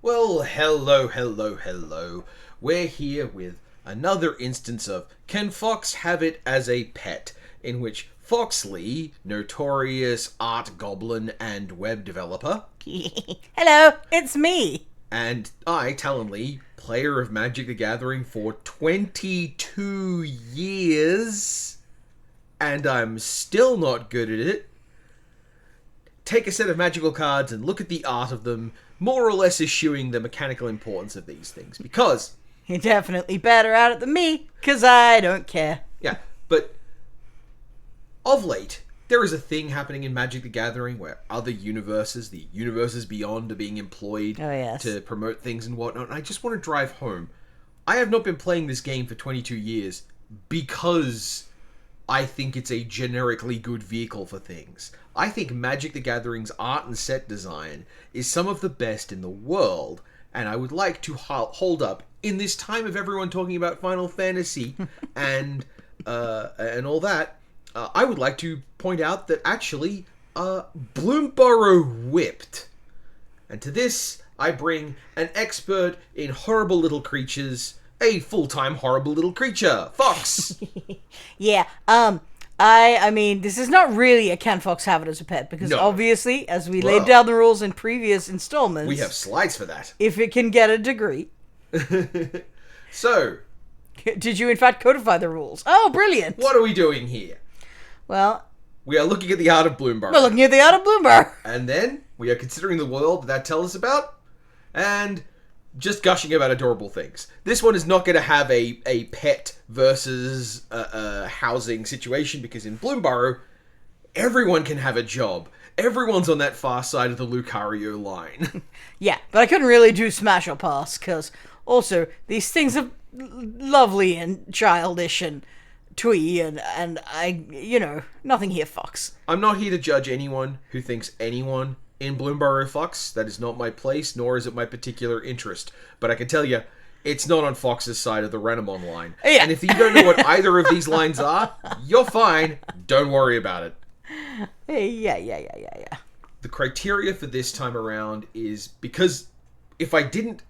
Well, hello. We're here with another instance of Can Fox Have It as a Pet? In which Foxley, notorious art goblin and web developer, Hello, it's me. and I, Talon Lee, player of Magic the Gathering for 22 years, and I'm still not good at it, take a set of magical cards and look at the art of them, more or less eschewing the mechanical importance of these things. Because, You're definitely better at it than me, because I don't care. yeah, but of late, there is a thing happening in Magic the Gathering where other universes, the universes beyond, are being employed to promote things and whatnot. And I just want to drive home. I have not been playing this game for 22 years because I think it's a generically good vehicle for things. I think Magic the Gathering's art and set design is some of the best in the world, and I would like to hold up, in this time of everyone talking about Final Fantasy and all that, I would like to point out that actually, Bloomburrow whipped. And to this, I bring an expert in horrible little creatures, a full-time horrible little creature, Fox. Yeah, I mean, this is not really a Can Fox Have It as a Pet, because No. obviously, as we laid down the rules in previous installments, We have slides for that. if it can get a degree. So, Did you in fact codify the rules? Oh, brilliant. what are we doing here? Well, We are looking at the art of Bloomburrow. we're looking at the art of Bloomburrow. And then, we are considering the world that tells us about, and just gushing about adorable things. This one is not going to have a pet versus housing situation, because in Bloomburrow, everyone can have a job. Everyone's on that far side of the Lucario line. Yeah, but I couldn't really do Smash or Pass, because also, these things are lovely and childish and twee, and I, nothing here, Fox. I'm not here to judge anyone who thinks anyone in Bloomburrow Fox. That is not my place, nor is it my particular interest. But I can tell you, it's not on Fox's side of the Renamon line. Yeah. And if you don't know what either of these lines are, you're fine. Don't worry about it. Yeah. The criteria for this time around is because if I didn't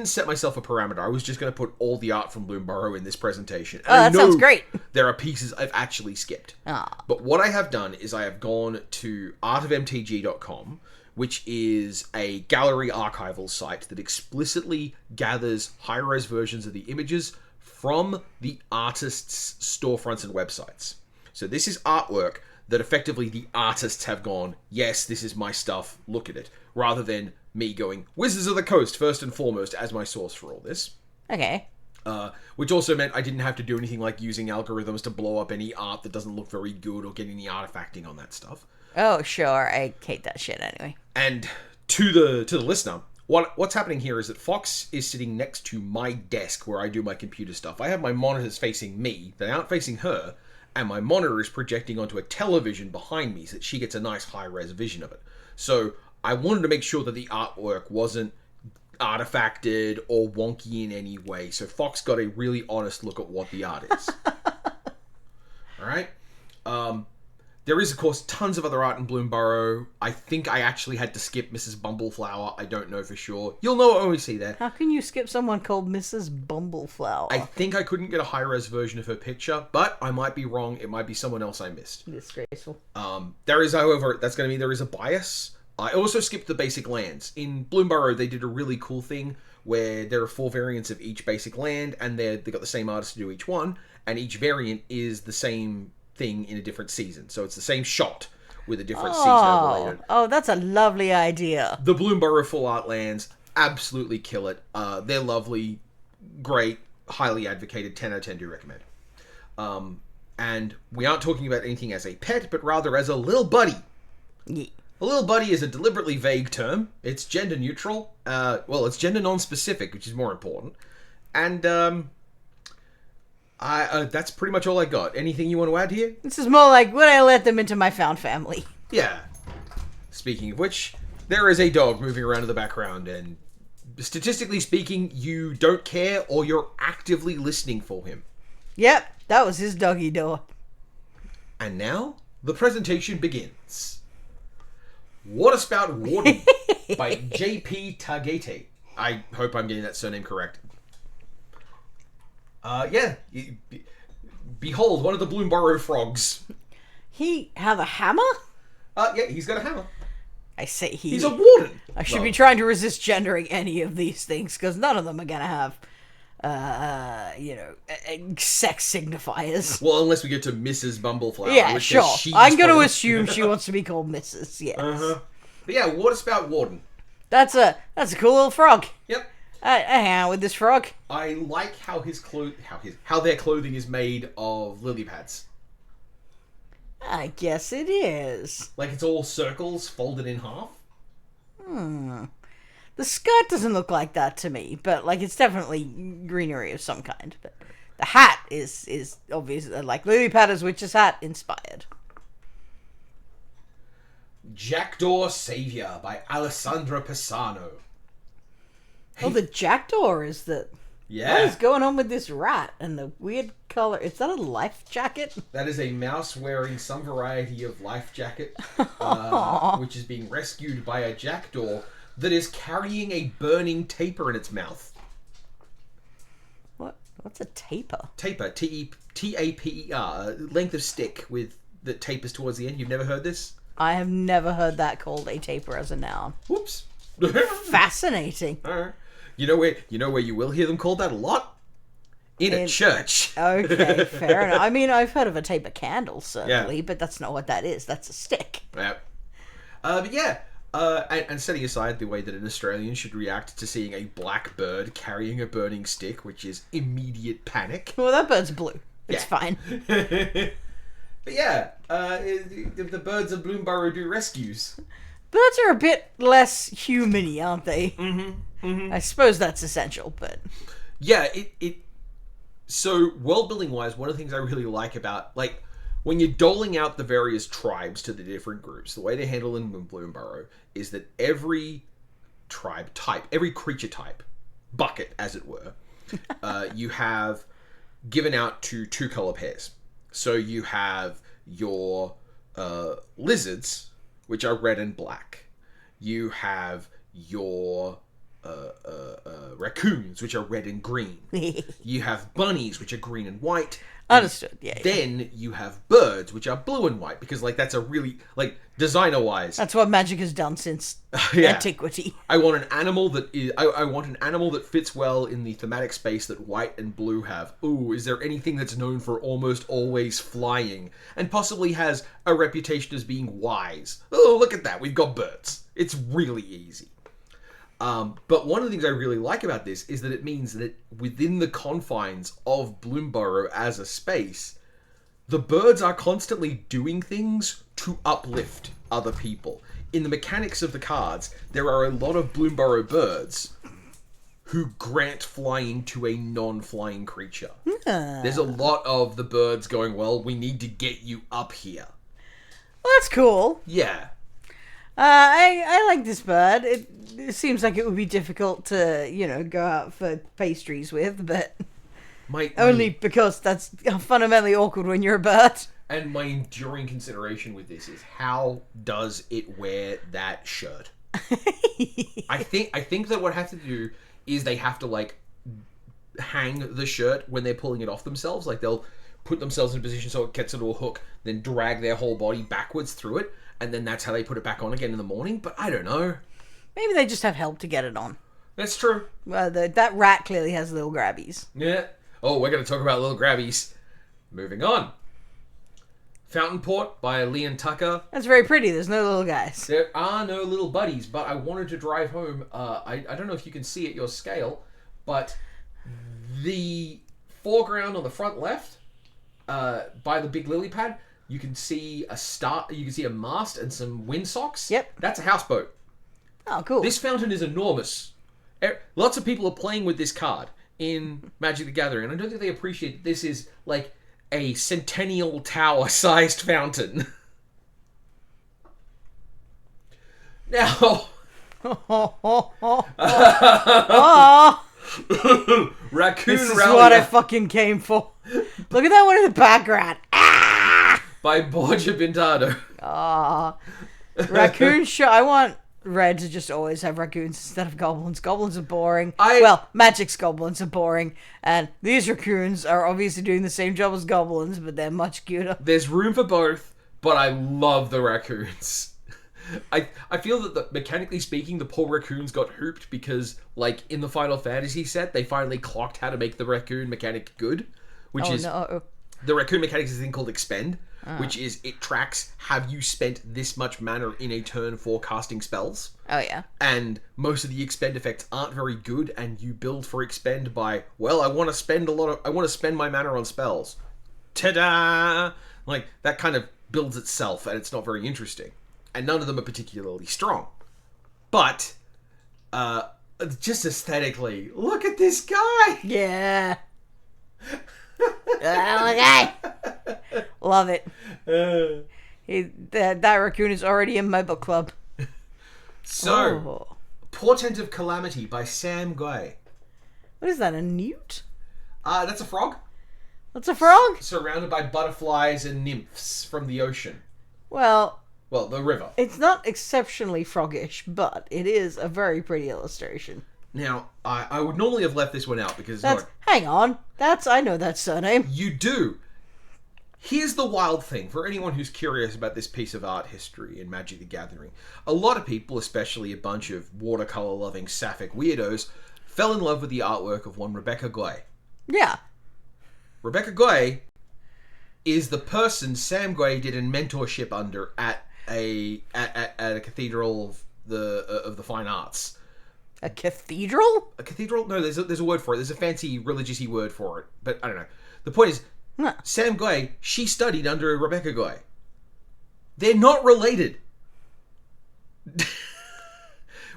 set myself a parameter, I was just going to put all the art from Bloomburrow in this presentation. And that sounds great. There are pieces I've actually skipped. But what I have done is I have gone to artofmtg.com, which is a gallery archival site that explicitly gathers high-res versions of the images from the artists' storefronts and websites. So this is artwork that effectively the artists have gone, yes, this is my stuff, look at it, rather than me going, Wizards of the Coast, first and foremost, as my source for all this. Okay. Which also meant I didn't have to do anything like using algorithms to blow up any art that doesn't look very good or get any artifacting on that stuff. Oh, sure. I hate that shit anyway. And to the listener, what's happening here is that Fox is sitting next to my desk where I do my computer stuff. I have my monitors facing me, they aren't facing her, and my monitor is projecting onto a television behind me so that she gets a nice high-res vision of it. So I wanted to make sure that the artwork wasn't artifacted or wonky in any way. So Fox got a really honest look at what the art is. Alright? There is, of course, tons of other art in Bloomburrow. I think I actually had to skip Mrs. Bumbleflower. I don't know for sure. You'll know it when we see that. How can you skip someone called Mrs. Bumbleflower? I think I couldn't get a high-res version of her picture, but I might be wrong. It might be someone else I missed. Disgraceful. There is, however, that's going to mean there is a bias. I also skipped the basic lands. In Bloomburrow, they did a really cool thing where there are 4 variants of each basic land, and they got the same artist to do each one, and each variant is the same thing in a different season. So it's the same shot with a different season overlaid. Oh, that's a lovely idea. The Bloomburrow full art lands absolutely kill it. They're lovely, great, highly advocated, 10 out of 10 do recommend. And we aren't talking about anything as a pet, but rather as a little buddy. Yeah. A little buddy is a deliberately vague term. It's gender neutral. It's gender non-specific, which is more important. And that's pretty much all I got. Anything you want to add here? This is more like when I let them into my found family. Yeah. Speaking of which, there is a dog moving around in the background, and statistically speaking, you don't care or you're actively listening for him. Yep, that was his doggy door. And now, the presentation begins. What about Warden? by J.P. Tagete. I hope I'm getting that surname correct. Behold, one of the Bloomburrow frogs. He have a hammer? Yeah, he's got a hammer. I say He's a warden. I should be trying to resist gendering any of these things, because none of them are going to have, sex signifiers. Well, unless we get to Mrs. Bumbleflower. Yeah, sure. I'm going to assume she wants to be called Mrs., yes. But yeah, what about warden? That's a cool little frog. Yep. I hang out with this frog. I like how how their clothing is made of lily pads. I guess it is. Like it's all circles folded in half. The skirt doesn't look like that to me, but like it's definitely greenery of some kind. But the hat is obviously like Lily Patter's witch's hat inspired. Jackdaw Savior by Alessandra Pisano. Oh, the jackdaw is the... Yeah. What is going on with this rat and the weird color? Is that a life jacket? That is a mouse wearing some variety of life jacket, which is being rescued by a jackdaw that is carrying a burning taper in its mouth. What's a taper? Taper, T-A-P-E-R, length of stick that tapers towards the end. You've never heard this? I have never heard that called a taper as a noun. Whoops. Fascinating. You know where you will hear them called that a lot? In a church. Okay, fair enough. I mean, I've heard of a taper candle, certainly, but that's not what that is. That's a stick. Yeah. But yeah, and setting aside the way that an Australian should react to seeing a black bird carrying a burning stick, which is immediate panic. Well, that bird's blue. It's fine. But yeah, the birds of Bloomburrow do rescues. Birds are a bit less human-y, aren't they? Mm-hmm. I suppose that's essential, but... Yeah, So, world-building wise, one of the things I really like about, like, when you're doling out the various tribes to the different groups, the way they handle in Bloomburrow is that every tribe type, every creature type, bucket, as it were, you have given out to 2-color pairs. So you have your lizards, which are red and black. You have your raccoons, which are red and green. You have bunnies, which are green and white. Understood. Yeah. Then you have birds, which are blue and white, because like that's a really like designer-wise. That's what magic has done since antiquity. I want an animal that is. I want an animal that fits well in the thematic space that white and blue have. Ooh, is there anything that's known for almost always flying and possibly has a reputation as being wise? Oh, look at that! We've got birds. It's really easy. But one of the things I really like about this is that it means that within the confines of Bloomburrow as a space, the birds are constantly doing things to uplift other people. In the mechanics of the cards, there are a lot of Bloomburrow birds who grant flying to a non-flying creature. There's a lot of the birds going, well, we need to get you up here. Well, that's cool. Yeah. I like this bird. It seems like it would be difficult to, go out for pastries with, but only because that's fundamentally awkward when you're a bird. And my enduring consideration with this is how does it wear that shirt? I think that what I have to do is they have to like hang the shirt when they're pulling it off themselves. Like they'll put themselves in a position so it gets into a hook, then drag their whole body backwards through it. And then that's how they put it back on again in the morning. But I don't know. Maybe they just have help to get it on. That's true. Well, that rat clearly has little grabbies. Yeah. Oh, we're going to talk about little grabbies. Moving on. Fountain Port by Leon Tucker. That's very pretty. There's no little guys. There are no little buddies, but I wanted to drive home. I don't know if you can see at your scale, but the foreground on the front left by the big lily pad, you can see a start. You can see a mast and some windsocks. Yep. That's a houseboat. Oh, cool. This fountain is enormous. Lots of people are playing with this card in Magic the Gathering, and I don't think they appreciate that this is like a Centennial Tower-sized fountain. Now... Raccoon This is Rally what I fucking came for. Look at that one in the background. by Borja Pintado. Raccoon I want Reds just always have raccoons instead of goblins. Goblins are boring. Well, Magic's goblins are boring, and these raccoons are obviously doing the same job as goblins, but they're much cuter. There's room for both, but I love the raccoons. I feel that, mechanically speaking, the poor raccoons got hooped because, like, in the Final Fantasy set, they finally clocked how to make the raccoon mechanic good, which is... No. The raccoon mechanic is a thing called expend, which is it tracks have you spent this much mana in a turn for casting spells. Oh, yeah. And most of the expend effects aren't very good, and you build for expend by, well, I want to spend my mana on spells. Ta-da! Like, that kind of builds itself, and it's not very interesting. And none of them are particularly strong. But, just aesthetically, look at this guy! Yeah. Okay. Love it. That raccoon is already in my book club. So, Portent of Calamity by Sam Guy. What is that, a newt? That's a frog. That's a frog? Surrounded by butterflies and nymphs from the ocean. Well, the river. It's not exceptionally froggish, but it is a very pretty illustration. Now, I would normally have left this one out because... Hang on. I know that surname. You do. Here's the wild thing, for anyone who's curious about this piece of art history in Magic the Gathering. A lot of people, especially a bunch of watercolor-loving sapphic weirdos, fell in love with the artwork of one Rebecca Goy. Yeah. Rebecca Goy is the person Sam Goy did a mentorship under at a cathedral of the fine arts. A cathedral? A cathedral? No, there's a word for it. There's a fancy religious-y word for it. But I don't know. The point is, Sam Goy, she studied under Rebecca Goy. They're not related.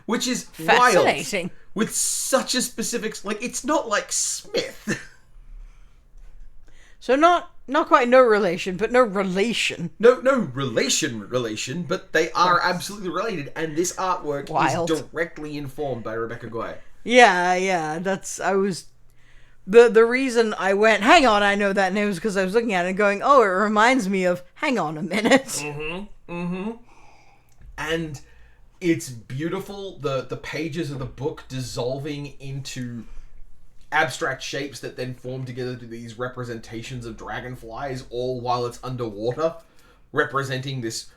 Which is fascinating. Wild. With such a specific... Like, it's not like Smith. So not quite no relation, but no relation. No relation, but they are absolutely related, and this artwork is directly informed by Rebecca Goy. Yeah, the reason I went, hang on, I know that name, is because I was looking at it and going, oh, it reminds me of, hang on a minute. And it's beautiful, the pages of the book dissolving into abstract shapes that then form together to these representations of dragonflies, all while it's underwater, representing this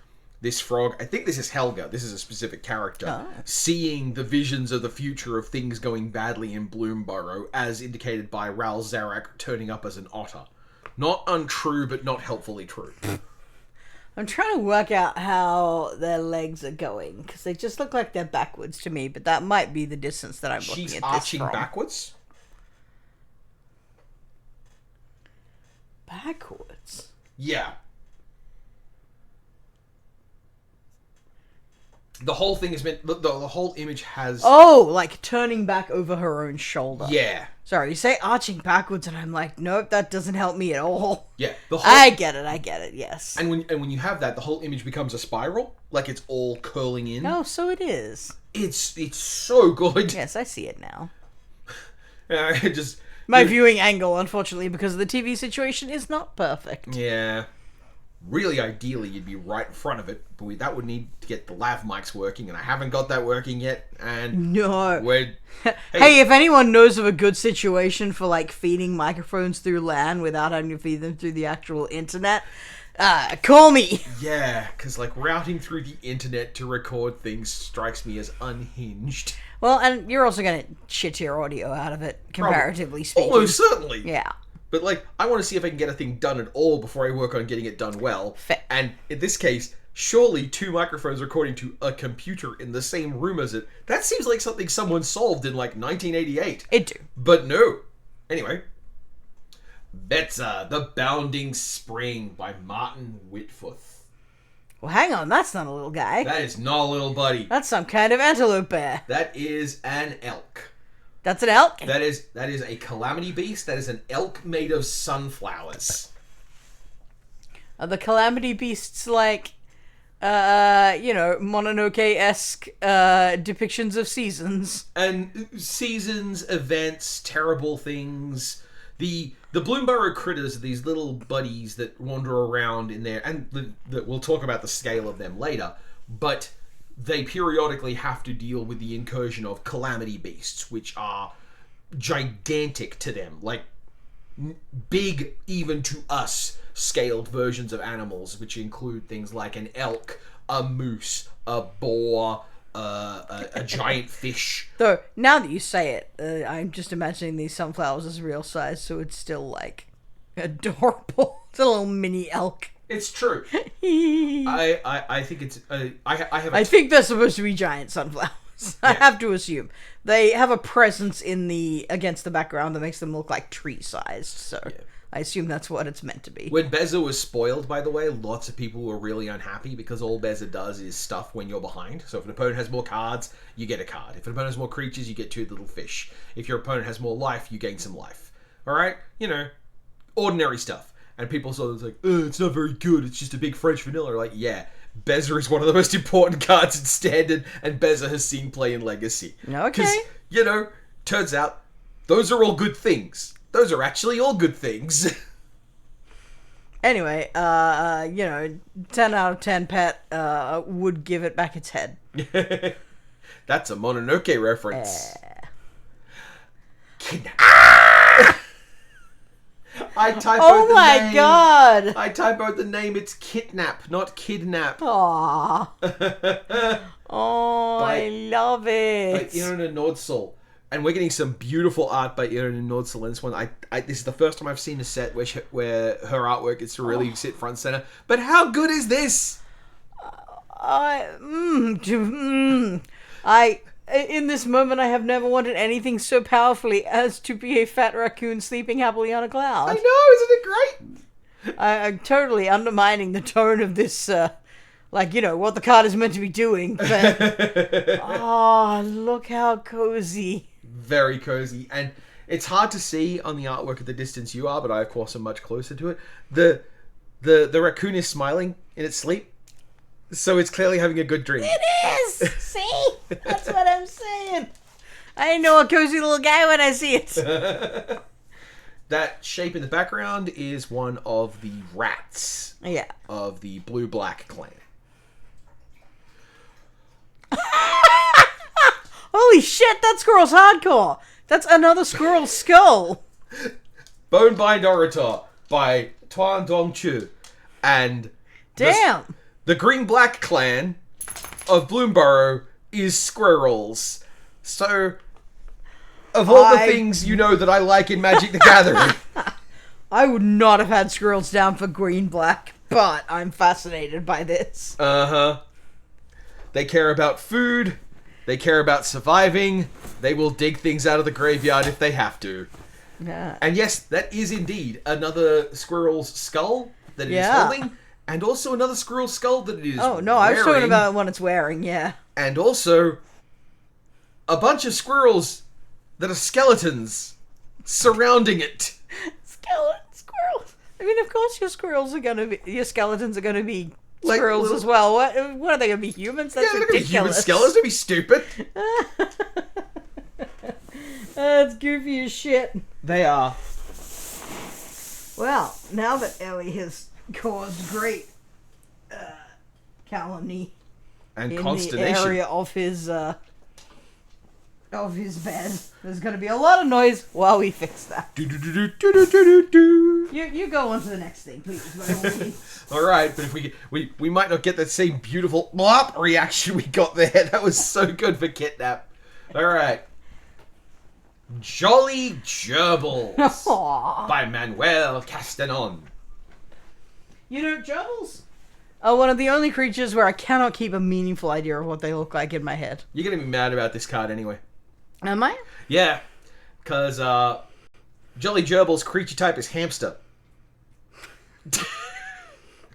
frog. I think this is Helga. This is a specific character. Seeing the visions of the future of things going badly in Bloomburrow, as indicated by Ral Zarek turning up as an otter. Not untrue, but not helpfully true. I'm trying to work out how their legs are going, because they just look like they're backwards to me, but that might be the distance that I'm looking at this from. She's arching backwards? Backwards? Yeah. The whole thing is meant... The whole image has... Oh, like turning back over her own shoulder. Yeah. Sorry, you say arching backwards, and I'm like, nope, that doesn't help me at all. Yeah. I get it, yes. And when you have that, the whole image becomes a spiral. Like it's all curling in. Oh, so it is. It's so good. Yes, I see it now. My viewing angle, unfortunately, because of the TV situation, is not perfect. Yeah. Really, ideally, you'd be right in front of it, but that would need to get the lav mics working, and I haven't got that working yet, and... No. Hey, if anyone knows of a good situation for, like, feeding microphones through LAN without having to feed them through the actual internet, call me! Yeah, because, like, routing through the internet to record things strikes me as unhinged. Well, and you're also going to shit your audio out of it, comparatively speaking. Almost certainly. Yeah. But, like, I want to see if I can get a thing done at all before I work on getting it done well. And in this case, surely 2 microphones recording to a computer in the same room as it, that seems like something someone solved in, like, 1988. It do. But no. Anyway. Betza, The Bounding Spring by Martin Whitforth. Well, hang on, that's not a little guy. That is not a little buddy. That's some kind of antelope bear. That is an elk. That's an elk? That is a calamity beast. That is an elk made of sunflowers. Are the calamity beasts like, Mononoke-esque depictions of seasons? And seasons, events, terrible things. The Bloomburrow critters are these little buddies that wander around in there, and we'll talk about the scale of them later, but they periodically have to deal with the incursion of calamity beasts, which are gigantic to them, like big even to us scaled versions of animals, which include things like an elk, a moose, a boar, a giant fish. Though, now that you say it, I'm just imagining these sunflowers as real size, so it's still, like, adorable. It's a little mini elk. It's true. I think it's... I think they're supposed to be giant sunflowers. Yeah. I have to assume. They have a presence against the background that makes them look like tree-sized, so... Yeah. I assume that's what it's meant to be. When Beza was spoiled, by the way, lots of people were really unhappy because all Beza does is stuff when you're behind. So if an opponent has more cards, you get a card. If an opponent has more creatures, you get 2 little fish. If your opponent has more life, you gain some life. Alright? You know, ordinary stuff. And people saw it like, it's not very good, it's just a big French vanilla. Like, yeah, Beza is one of the most important cards in Standard, and Beza has seen play in Legacy. Okay. Because, you know, turns out, those are all good things. Those are actually all good things. Anyway, 10 out of 10 pet would give it back its head. That's a Mononoke reference. Kidnap. I typoed oh my name. God! I typoed the name. It's Kidnap, not Kidnap. Aww. I love it. By Irina Nordsol. And we're getting some beautiful art by Irina Nordsol in this one. This is the first time I've seen a set where her artwork is to really sit front center. But how good is this? In this moment, I have never wanted anything so powerfully as to be a fat raccoon sleeping happily on a cloud. I know, isn't it great? I'm totally undermining the tone of this, what the card is meant to be doing. But, look how cozy. Very cozy. And it's hard to see on the artwork at the distance you are, but I, of course, am much closer to it. The raccoon is smiling in its sleep. So it's clearly having a good dream. It is! See? That's what I'm saying. I know a cozy little guy when I see it. That shape in the background is one of the rats. Yeah. Of the blue-black clan. Holy shit, that squirrel's hardcore. That's another squirrel skull. Bonebind Orator by Tuan Dong Chu. And... Damn. The green-black clan of Bloomburrow is squirrels. So, of all the things you know that I like in Magic the Gathering... I would not have had squirrels down for green-black, but I'm fascinated by this. Uh-huh. They care about food. They care about surviving. They will dig things out of the graveyard if they have to. Yeah. And yes, that is indeed another squirrel's skull that it is holding. And also another squirrel skull that it is wearing. I was talking about one it's wearing, yeah. And also a bunch of squirrels that are skeletons surrounding it. Squirrels. I mean, of course your skeletons are gonna be squirrels as well. What are they gonna be, humans? That's ridiculous. Be human skeletons? They'd be stupid. That's goofy as shit. They are. Well, now that Ellie has caused great calumny and in consternation the area of his bed, there's going to be a lot of noise while we fix that. You go on to the next thing, please. All right, but if we might not get that same beautiful blop reaction we got there. That was so good for Kidnap. All right. Jolly Gerbils by Manuel Castanon. You know, gerbils are one of the only creatures where I cannot keep a meaningful idea of what they look like in my head. You're going to be mad about this card anyway. Am I? Yeah, because Jolly Gerbil's creature type is hamster.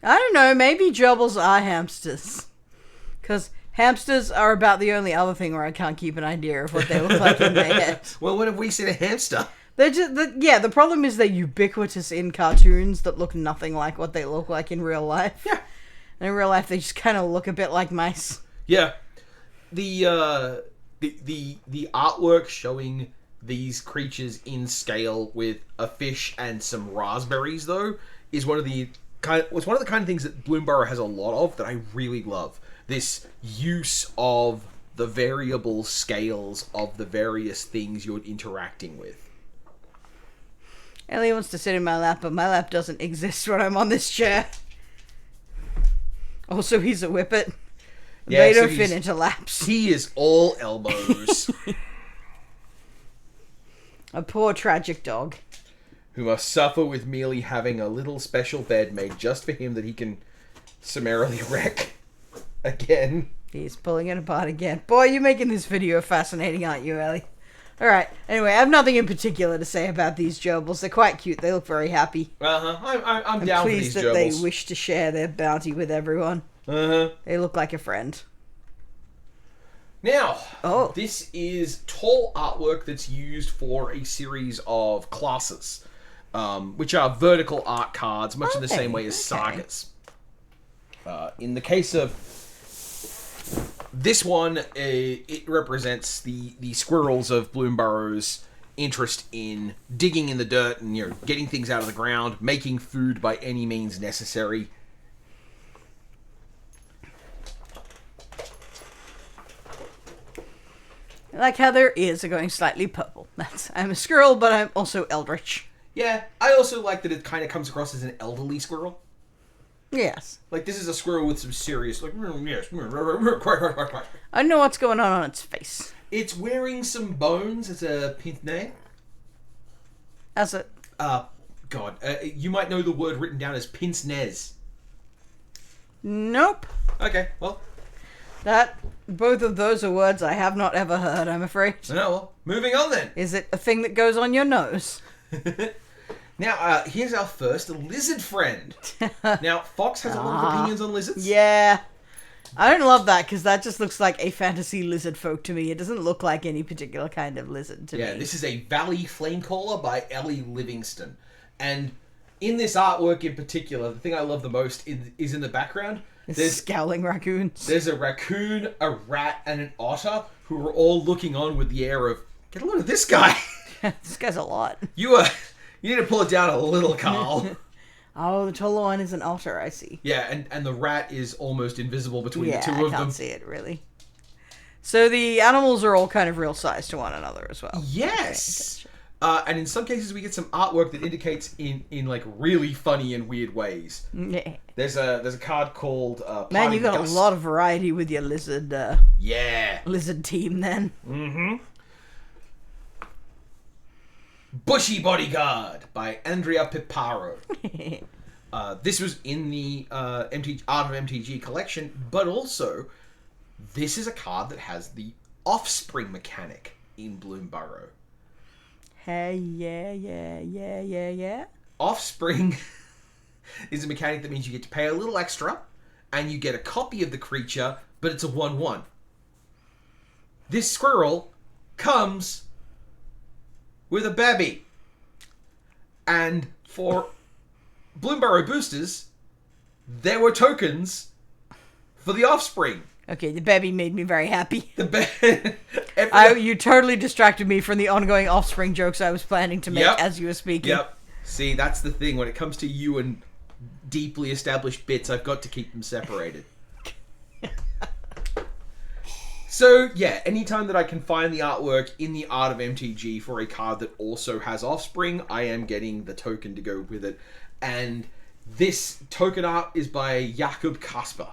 I don't know, maybe gerbils are hamsters. Because hamsters are about the only other thing where I can't keep an idea of what they look like in my head. Well, when have we seen a hamster? They're just, the problem is they're ubiquitous in cartoons that look nothing like what they look like in real life. Yeah. And in real life, they just kind of look a bit like mice. Yeah. The artwork showing these creatures in scale with a fish and some raspberries, though, is one of the kind of things that Bloomburrow has a lot of that I really love. this use of the variable scales of the various things you're interacting with. Ellie wants to sit in my lap, but my lap doesn't exist when I'm on this chair. Also, he's a whippet. Yeah, they don't fit into laps. He is all elbows. A poor tragic dog. Who must suffer with merely having a little special bed made just for him that he can summarily wreck again. He's pulling it apart again. Boy, you're making this video fascinating, aren't you, Ellie? Alright, anyway, I have nothing in particular to say about these gerbils. They're quite cute. They look very happy. I'm down with these gerbils. I'm pleased that they wish to share their bounty with everyone. They look like a friend. Now, this is tall artwork that's used for a series of classes, which are vertical art cards, much in the same way as sagas. In the case of this one, it represents the squirrels of Bloomburrow's interest in digging in the dirt and getting things out of the ground, making food by any means necessary. I like how their ears are going slightly purple. I'm a squirrel, but I'm also eldritch. Yeah, I also like that it kind of comes across as an elderly squirrel. Yes. Like, this is a squirrel with some serious, yes. I don't know what's going on its face. It's wearing some bones as a pince-nez. As a... God. You might know the word written down as pince-nez. Nope. Okay, well... Both of those are words I have not ever heard, I'm afraid. No, well, moving on then. Is it a thing that goes on your nose? Now, here's our first lizard friend. Now, Fox has a lot of opinions on lizards. Yeah. I don't love that, because that just looks like a fantasy lizard folk to me. It doesn't look like any particular kind of lizard to me. Yeah, this is a Valley Flamecaller by Ellie Livingston. And in this artwork in particular, the thing I love the most is in the background. There's scowling raccoons. There's a raccoon, a rat, and an otter who are all looking on with the air of, get a look at this guy. This guy's a lot. You need to pull it down a little, Carl. Oh, the taller one is an otter, I see. Yeah, and the rat is almost invisible between the two of them. Yeah, I can't see it, really. So the animals are all kind of real size to one another as well. Yes! Okay, and in some cases we get some artwork that indicates in like really funny and weird ways. Yeah. There's a card called Man, you got a lot of variety with your lizard lizard team then. Mm-hmm. Bushy Bodyguard by Andrea Piparo. This was in the Art of MTG collection, but also this is a card that has the offspring mechanic in Bloomburrow. Hey, yeah. Offspring is a mechanic that means you get to pay a little extra, and you get a copy of the creature, but it's a 1/1. This squirrel comes with a baby. And for Bloomburrow boosters, there were tokens for the offspring. Okay, the baby made me very happy. You totally distracted me from the ongoing offspring jokes I was planning to make as you were speaking. Yep. See, that's the thing. When it comes to you and deeply established bits, I've got to keep them separated. So, yeah, anytime that I can find the artwork in the Art of MTG for a card that also has offspring, I am getting the token to go with it. And this token art is by Jacob Kasper.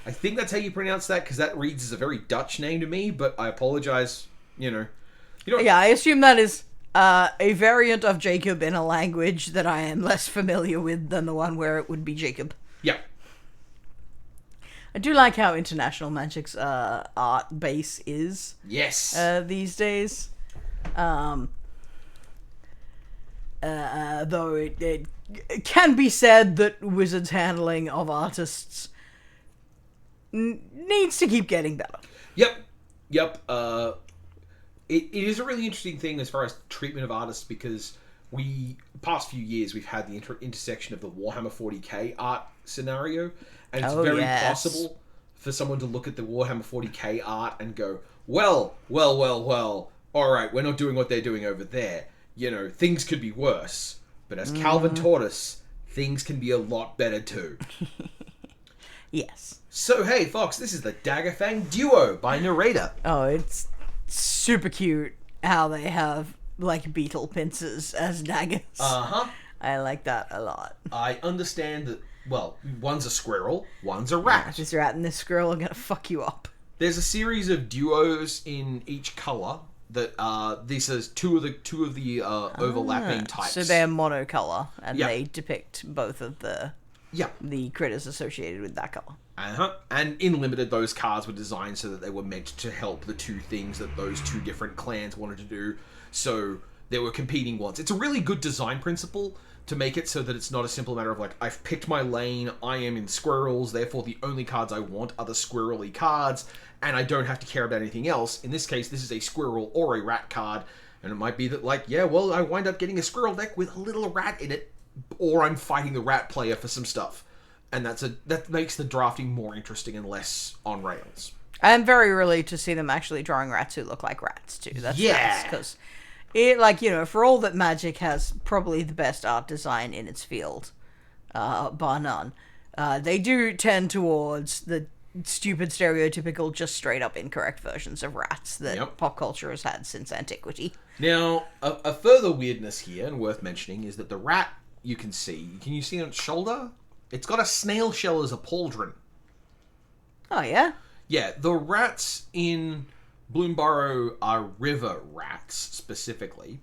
I think that's how you pronounce that, because that reads as a very Dutch name to me, but I apologize, Yeah, I assume that is a variant of Jacob in a language that I am less familiar with than the one where it would be Jacob. Yeah. I do like how International Magic's art base is. Yes. These days. Though it can be said that Wizards' handling of artists needs to keep getting better. Yep. It is a really interesting thing as far as treatment of artists, because past few years we've had the intersection of the Warhammer 40k art scenario, and it's very possible for someone to look at the Warhammer 40k art and go, well, alright, we're not doing what they're doing over there. Things could be worse. But as Calvin taught us, things can be a lot better too. Yes. So, hey, Fox, this is the Daggerfang Duo by Narrator. Oh, it's super cute how they have, like, beetle pincers as daggers. Uh-huh. I like that a lot. I understand that, well, one's a squirrel, one's a rat. This rat and this squirrel are gonna fuck you up. There's a series of duos in each color that this is two of the overlapping types. So they're monocolor, and Yeah. they depict both of the critters associated with that color. Uh-huh. And in Limited, those cards were designed so that they were meant to help the two things that those two different clans wanted to do. So there were competing ones. It's a really good design principle to make it so that it's not a simple matter of like, I've picked my lane, I am in squirrels, therefore the only cards I want are the squirrely cards, and I don't have to care about anything else. In this case, this is a squirrel or a rat card, and it might be that like, yeah, well, I wind up getting a squirrel deck with a little rat in it, or I'm fighting the rat player for some stuff. And that makes the drafting more interesting and less on rails. I'm very relieved to see them actually drawing rats who look like rats, too. That's nice, because it, like, you know, for all that Magic has probably the best art design in its field, bar none, they do tend towards the stupid, stereotypical, just straight-up incorrect versions of rats that pop culture has had since antiquity. Now, a further weirdness here, and worth mentioning, is that the rat, you can you see on its shoulder? It's got a snail shell as a pauldron. Oh, yeah? Yeah, the rats in Bloomburrow are river rats, specifically.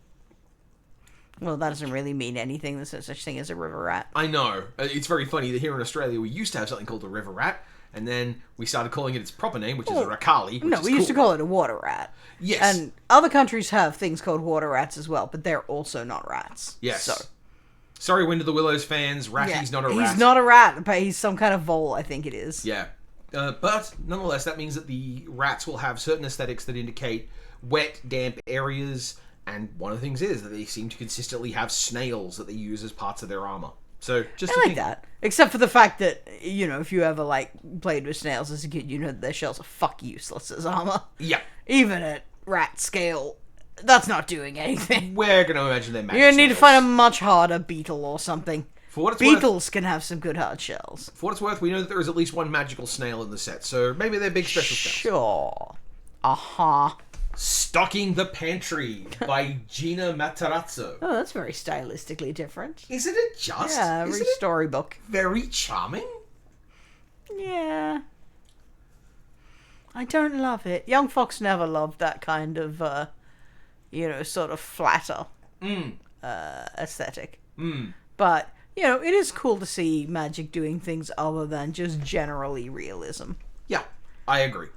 Well, that doesn't really mean anything. There's no such thing as a river rat. I know. It's very funny that here in Australia we used to have something called a river rat, and then we started calling it its proper name, which is a rakali. No, we used to call it a water rat. Yes. And other countries have things called water rats as well, but they're also not rats. Yes. So. Sorry, Wind of the Willows fans. Ratty's not a rat. He's not a rat, but he's some kind of vole, I think it is. Yeah. But, nonetheless, that means that the rats will have certain aesthetics that indicate wet, damp areas, and one of the things is that they seem to consistently have snails that they use as parts of their armor. So, just I like that. Except for the fact that, you know, if you ever, like, played with snails as a kid, you know that their shells are fuck useless as armor. Yeah. Even at rat scale, that's not doing anything. We're going to imagine they're magic You're going to need to snails. find a much harder beetle or something. For what it's Beetles can have some good hard shells. For what it's worth, we know that there is at least one magical snail in the set, so maybe they're big special snails. Sure. Uh-huh. Stocking the Pantry by Gina Matarazzo. Oh, that's very stylistically different. Isn't it just? Yeah, very storybook. Very charming? Yeah. I don't love it. Young Fox never loved that kind of, you know, sort of flatter aesthetic. But, you know, it is cool to see Magic doing things other than just generally realism. Yeah, I agree.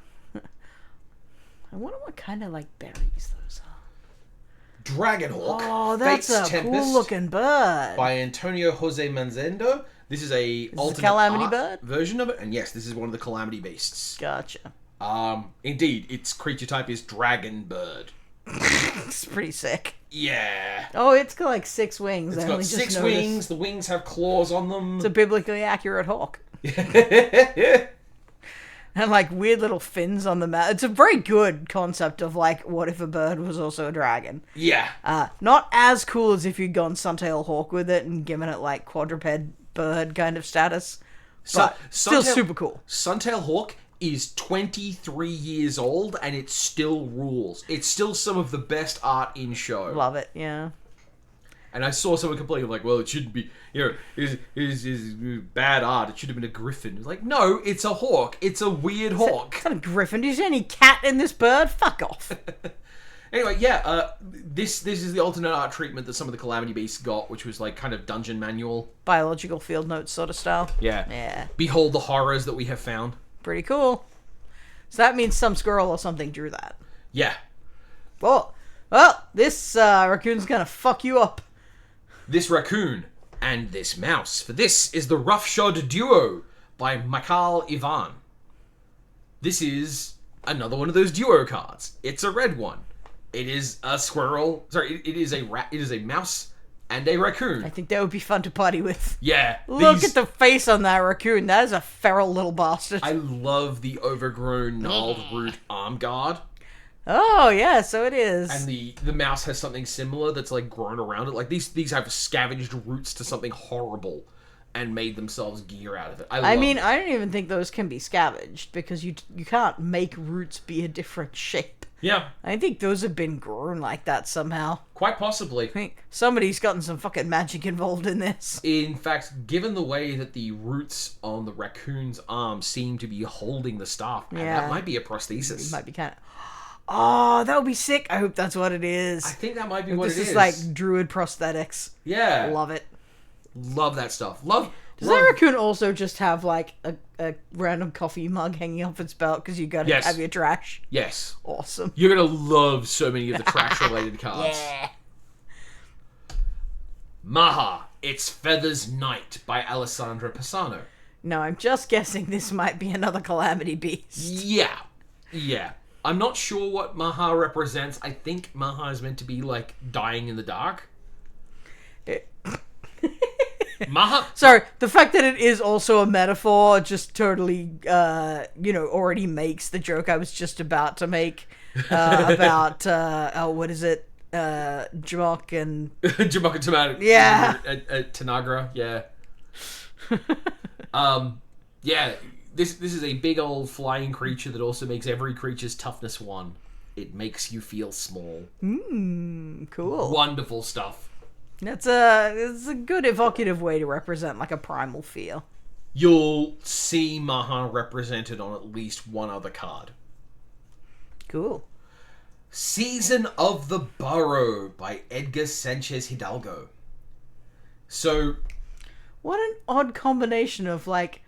I wonder what kind of, like, berries those are. Dragonhawk. Oh, that's Fate's a cool-looking bird. By Antonio Jose Manzendo. This is a alternate Calamity art bird version of it, and yes, this is one of the Calamity Beasts. Gotcha. Indeed, its creature type is Dragon Bird. It's pretty sick. Yeah. Oh, it's got like 6 wings. It's got 6 wings. The wings have claws on them. It's a biblically accurate hawk. And like weird little fins on the mouth. It's a very good concept of like, what if a bird was also a dragon? Yeah. Not as cool as if you'd gone Suntail Hawk with it and given it like quadruped bird kind of status. But still super cool. Suntail Hawk is 23 years old and it still rules. It's still some of the best art in show. Love it, yeah. And I saw someone complaining like, well, it shouldn't be, you know, is bad art. It should have been a griffin. It's like, no, it's a hawk. It's a weird hawk. It's not a griffin. Do you see any cat in this bird? Fuck off. Anyway, yeah, this is the alternate art treatment that some of the Calamity Beasts got, which was like kind of dungeon manual. Biological field notes sort of style. Yeah. Yeah. Behold the horrors that we have found. Pretty cool. So that means some squirrel or something drew that. Yeah. Well, this raccoon's gonna fuck you up. This raccoon and this mouse. For this is the Roughshod Duo by Mikhail Ivan. This is another one of those duo cards. It's a red one. It is a squirrel. Sorry, it is a rat. It is a mouse and a raccoon. I think that would be fun to party with. Yeah. Look at the face on that raccoon. That is a feral little bastard. I love the overgrown gnarled root arm guard. Oh, yeah, so it is. And the mouse has something similar that's like grown around it. Like these have scavenged roots to something horrible. and made themselves gear out of it. I mean, I don't even think those can be scavenged, because you can't make roots be a different shape. Yeah. I think those have been grown like that somehow. Quite possibly. I think somebody's gotten some fucking magic involved in this. In fact, given the way that the roots on the raccoon's arm seem to be holding the staff, man, that might be a prosthesis. It might be kind of... Oh, that would be sick. I hope that's what it is. I think that might be what it is. This is like druid prosthetics. Yeah. Love it. Love that stuff. Does that raccoon also just have like a random coffee mug hanging off its belt because you gotta have your trash? Yes. Awesome. You're gonna love so many of the trash related cards. Yeah. Maha, Its Feathers Night by Alessandra Pisano. No, I'm just guessing this might be another Calamity Beast. Yeah. I'm not sure what Maha represents. I think Maha is meant to be like dying in the dark. Maha. Sorry, the fact that it is also a metaphor just totally, already makes the joke I was just about to make about, what is it? Jamok and... Jamok and Tomato. Yeah. Tanagra, yeah. This is a big old flying creature that also makes every creature's toughness 1. It makes you feel small. Cool. Wonderful stuff. It's a good evocative way to represent like a primal feel. You'll see Maha represented on at least one other card. Cool. Season of the Burrow by Edgar Sanchez Hidalgo. So, what an odd combination of like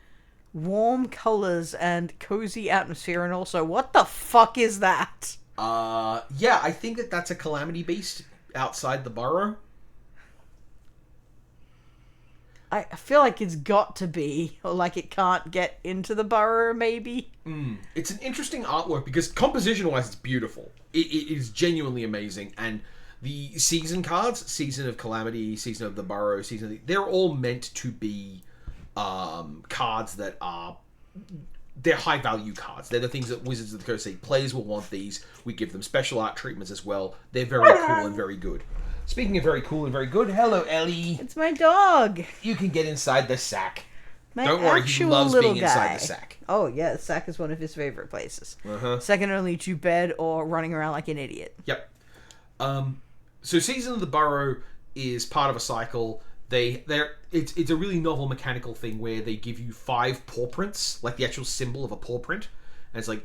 warm colors and cozy atmosphere, and also what the fuck is that? I think that's a Calamity Beast outside the Burrow. I feel like it's got to be, or like it can't get into the burrow, maybe. It's an interesting artwork because composition-wise, it's beautiful. It is genuinely amazing, and the season cards, Season of Calamity, Season of the Burrow, they're all meant to be cards that are... They're high-value cards. They're the things that Wizards of the Coast say, players will want these. We give them special art treatments as well. They're very cool and very good. Speaking of very cool and very good, hello, Ellie. It's my dog. You can get inside the sack. My Don't worry, he loves being inside the sack. Oh, yeah, the sack is one of his favorite places. Second only to bed or running around like an idiot. Yep. So Season of the Burrow is part of a cycle. It's a really novel mechanical thing where they give you 5 paw prints, like the actual symbol of a paw print. And it's like,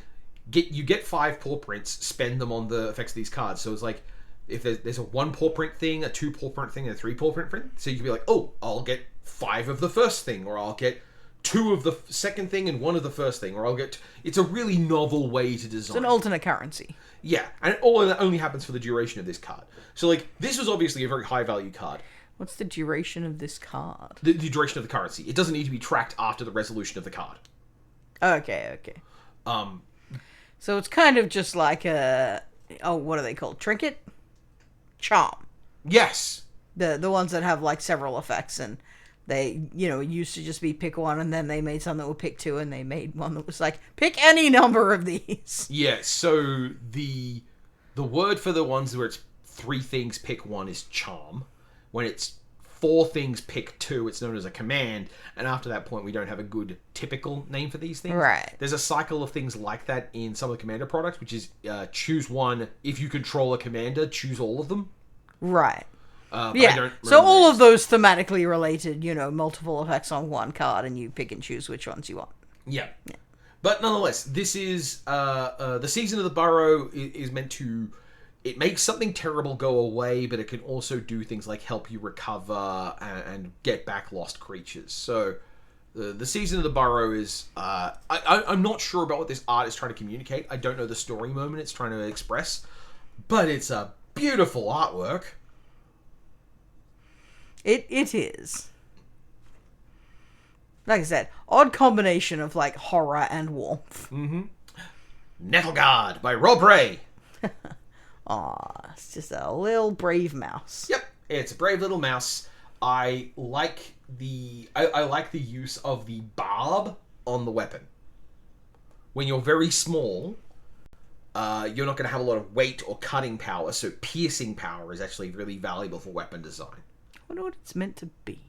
you get 5 paw prints, spend them on the effects of these cards. So it's like, if there's a 1 paw print thing, a 2 paw print thing, and a 3 paw print thing, so you can be like, oh, I'll get 5 of the first thing, or I'll get 2 of the second thing and 1 of the first thing, or I'll get... It's a really novel way to design. It's an alternate currency. Yeah, and all that only happens for the duration of this card. So, like, this was obviously a very high-value card. What's the duration of this card? The duration of the currency. It doesn't need to be tracked after the resolution of the card. Okay. So it's kind of just like a... Oh, what are they called? Trinket? Charm. Yes. The ones that have like several effects, and they, it used to just be pick one, and then they made some that would pick 2, and they made one that was like, pick any number of these. Yeah, so the word for the ones where it's 3 things, pick 1 is charm. When it's 4 things, pick 2, it's known as a command, and after that point we don't have a good typical name for these things. Right. There's a cycle of things like that in some of the commander products, which is choose 1. If you control a commander, choose all of them. Right. So all of those thematically related, multiple effects on one card, and you pick and choose which ones you want. Yeah. But nonetheless, this is the Season of the Burrow is meant to... It makes something terrible go away, but it can also do things like help you recover and get back lost creatures. So the Season of the Burrow is... I'm not sure about what this art is trying to communicate. I don't know the story moment it's trying to express. But it's a beautiful artwork. It is. Like I said, odd combination of like horror and warmth. Nettleguard by Rob Ray. Aw, it's just a little brave mouse. Yep, it's a brave little mouse. I like the use of the barb on the weapon. When you're very small, you're not going to have a lot of weight or cutting power, so piercing power is actually really valuable for weapon design. I wonder what it's meant to be.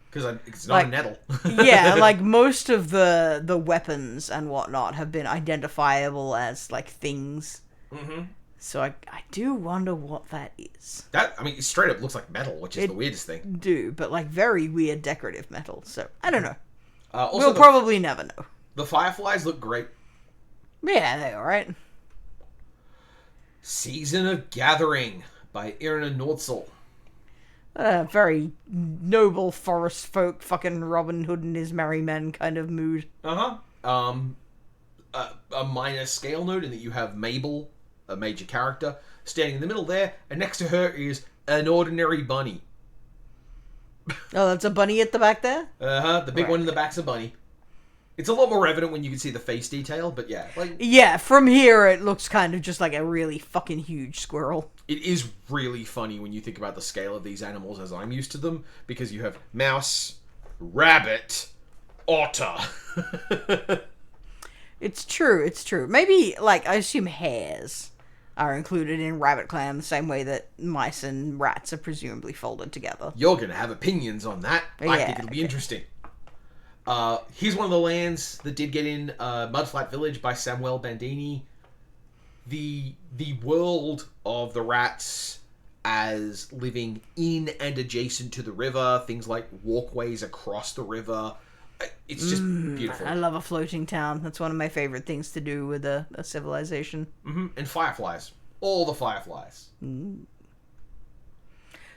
Because it's not a nettle. Yeah, like most of the weapons and whatnot have been identifiable as like things. Mm-hmm. So I do wonder what that is. It straight up looks like metal, which is the weirdest thing. But like very weird decorative metal. So I don't know. Also, we'll probably never know. The fireflies look great. Yeah, they're alright. Season of Gathering by Irina Nordzel. Very noble forest folk, fucking Robin Hood and his merry men kind of mood. A minor scale note in that you have Mabel, a major character, standing in the middle there, and next to her is an ordinary bunny. Oh, that's a bunny at the back there? The big one in the back's a bunny. It's a lot more evident when you can see the face detail, but yeah. Yeah, from here it looks kind of just like a really fucking huge squirrel. It is really funny when you think about the scale of these animals as I'm used to them, because you have mouse, rabbit, otter. It's true. Maybe, I assume hares are included in Rabbit Clan the same way that mice and rats are presumably folded together. You're going to have opinions on that. I think it'll be interesting. Here's one of the lands that did get in Mudflat Village by Samuel Bandini. The world of the rats as living in and adjacent to the river, things like walkways across the river. It's just beautiful. I love a floating town. That's one of my favorite things to do with a civilization. Mm-hmm. And fireflies. All the fireflies.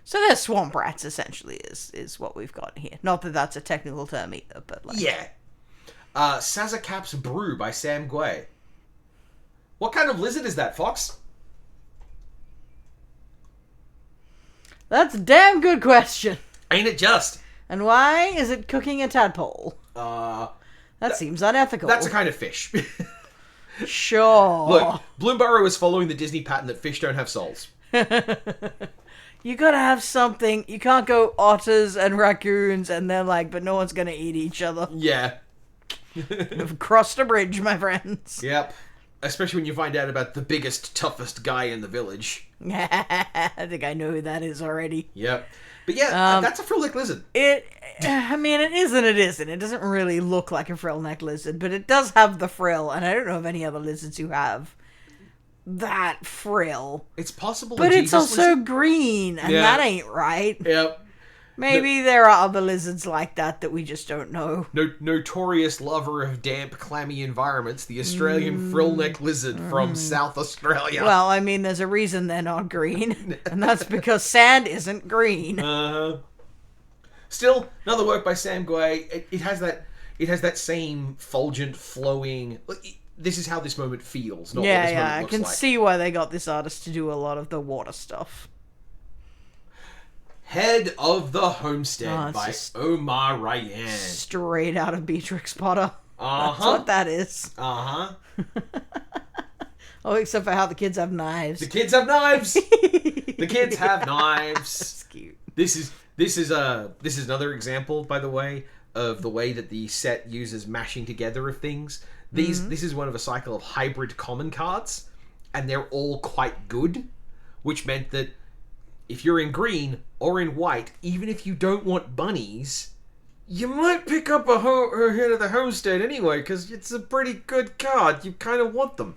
So they're swamp rats, essentially, is what we've got here. Not that that's a technical term either, but Yeah. Sazakap's Brew by Sam Gway. What kind of lizard is that, Fox? That's a damn good question. Ain't it just? And why is it cooking a tadpole? That seems unethical. That's a kind of fish. Sure. Look, Bloomburrow is following the Disney pattern that fish don't have souls. You gotta have something. You can't go otters and raccoons and they're but no one's gonna eat each other. Yeah. We've crossed a bridge, my friends. Yep. Especially when you find out about the biggest, toughest guy in the village. I think I know who that is already. Yep. But yeah, that's a frill-neck lizard. It is and it isn't. It doesn't really look like a frill-neck lizard, but it does have the frill, and I don't know of any other lizards who have that frill. It's possible. But it's also green, and that ain't right. Yep. Maybe there are other lizards like that we just don't know. Notorious lover of damp, clammy environments, the Australian frill-neck lizard from South Australia. Well, there's a reason they're not green, and that's because sand isn't green. Still, another work by Sam Gway. It has that same fulgent, flowing. This is how this moment feels. Not what this moment I looks can like. see why they got this artist to do a lot of the water stuff. Head of the Homestead by Omar Ryan. Straight out of Beatrix Potter. That's what that is. Oh, except for how the kids have knives. The kids have knives. The kids have knives. That's cute. This is another example, by the way, of the way that the set uses mashing together of things. This is one of a cycle of hybrid common cards, and they're all quite good, which meant that if you're in green or in white, even if you don't want bunnies, you might pick up a Head of the Homestead anyway, because it's a pretty good card. You kind of want them.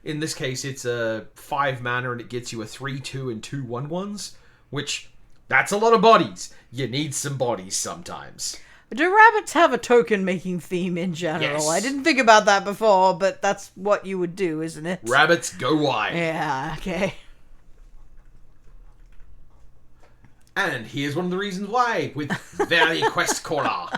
In this case, it's a 5 mana, and it gets you a 3/2 and 2 1/1s, which, that's a lot of bodies. You need some bodies sometimes. Do rabbits have a token-making theme in general? Yes. I didn't think about that before, but that's what you would do, isn't it? Rabbits go wide. Yeah, okay. And here's one of the reasons why, with Valley Quest Corner.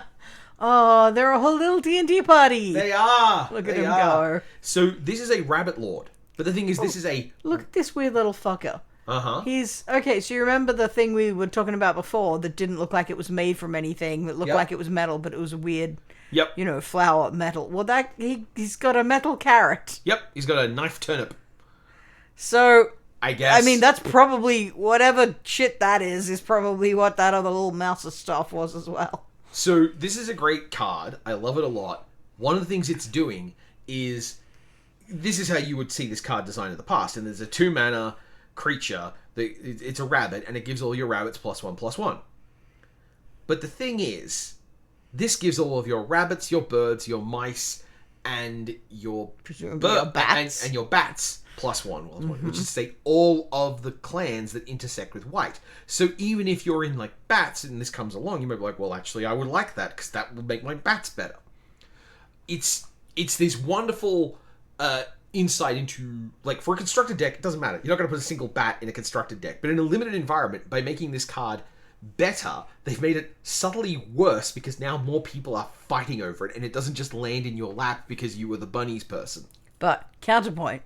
Oh, they're a whole little D&D party. They are. Look at them go. So this is a rabbit lord. But the thing is, this is a... Look at this weird little fucker. Uh-huh. He's... Okay, so you remember the thing we were talking about before that didn't look like it was made from anything, that looked like it was metal, but it was a weird, flower metal. Well, he's got a metal carrot. Yep, he's got a knife turnip. So... I guess. That's probably... Whatever shit that is probably what that other little mouse stuff was as well. So, this is a great card. I love it a lot. One of the things it's doing is... This is how you would see this card designed in the past. And there's a 2-mana creature. It's a rabbit, and it gives all your rabbits +1/+1. But the thing is, this gives all of your rabbits, your birds, your mice, and your bats. And your bats +1, which is to say all of the clans that intersect with white. So even if you're in like bats and this comes along, you might be like, well, actually, I would like that because that will make my bats better. It's this wonderful insight into, like, for a constructed deck, it doesn't matter. You're not going to put a single bat in a constructed deck, but in a limited environment, by making this card better, they've made it subtly worse because now more people are fighting over it, and it doesn't just land in your lap because you were the bunnies person. But counterpoint.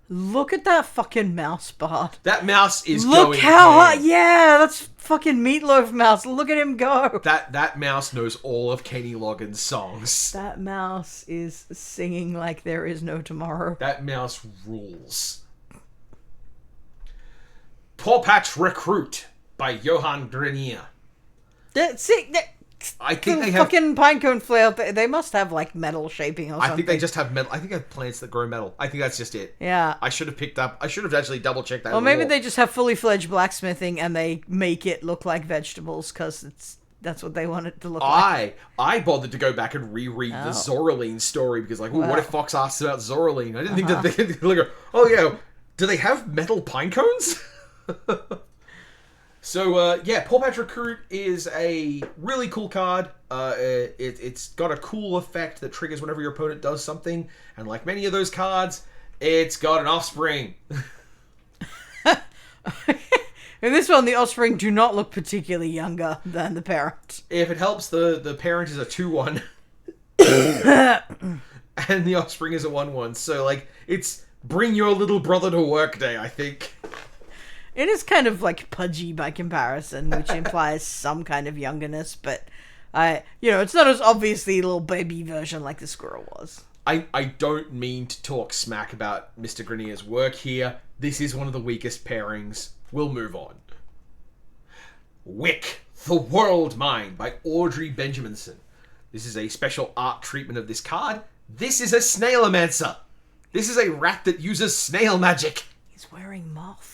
Look at that fucking mouse, Bart. That mouse is going Look how hard. Yeah, that's fucking Meatloaf Mouse. Look at him go. That mouse knows all of Kenny Loggins' songs. That mouse is singing like there is no tomorrow. That mouse rules. Paw Patch Recruit by Johan Grenier. I think they have fucking pinecone flail. They must have like metal shaping or something. I think they just have metal. I think they have plants that grow metal. I think that's just it. Yeah. I should have actually double checked that. Or maybe they just have fully fledged blacksmithing and they make it look like vegetables because that's what they want it to look like. I bothered to go back and reread the Zoraline story because, like, what if Fox asks about Zoraline? I didn't think that they could go, oh yeah, do they have metal pine cones? So, Paw Patch Recruit is a really cool card. It's got a cool effect that triggers whenever your opponent does something. And like many of those cards, it's got an offspring. In this one, the offspring do not look particularly younger than the parent. If it helps, the parent is a 2/1. And the offspring is a 1/1. So, like, it's bring your little brother to work day, I think. It is kind of like pudgy by comparison, which implies some kind of youngerness, but it's not as obviously a little baby version like the squirrel was. I don't mean to talk smack about Mr. Grenier's work here. This is one of the weakest pairings. We'll move on. Wick, the World Mind by Audrey Benjaminson. This is a special art treatment of this card. This is a Snailomancer. This is a rat that uses snail magic. He's wearing moth.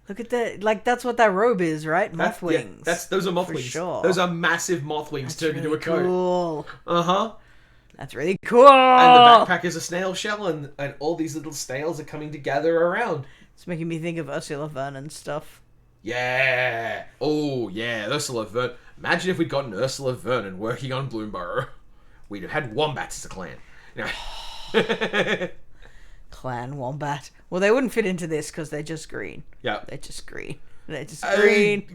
Look at that. Like, that's what that robe is, right? Moth wings. Yeah, those are moth wings. Sure. Those are massive moth wings turned into a coat. Cool. Uh-huh. That's really cool. And the backpack is a snail shell, and all these little snails are coming together around. It's making me think of Ursula Vernon stuff. Yeah. Oh, yeah. Ursula Vernon. Imagine if we'd gotten Ursula Vernon working on Bloomburrow. We'd have had wombats as a clan. Clan wombat. Well, they wouldn't fit into this because they're just green. Yeah. They're just green. They're just green.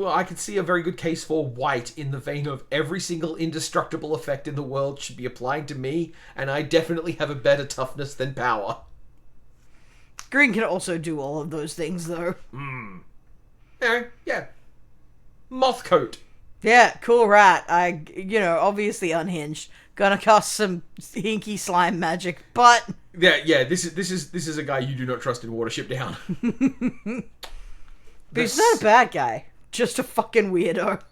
I could see a very good case for white in the vein of every single indestructible effect in the world should be applying to me, and I definitely have a better toughness than power. Green can also do all of those things, though. Yeah. Moth coat. Yeah, cool rat. Obviously unhinged. Gonna cast some hinky slime magic, but yeah. This is a guy you do not trust in Watership Down. But he's not a bad guy, just a fucking weirdo.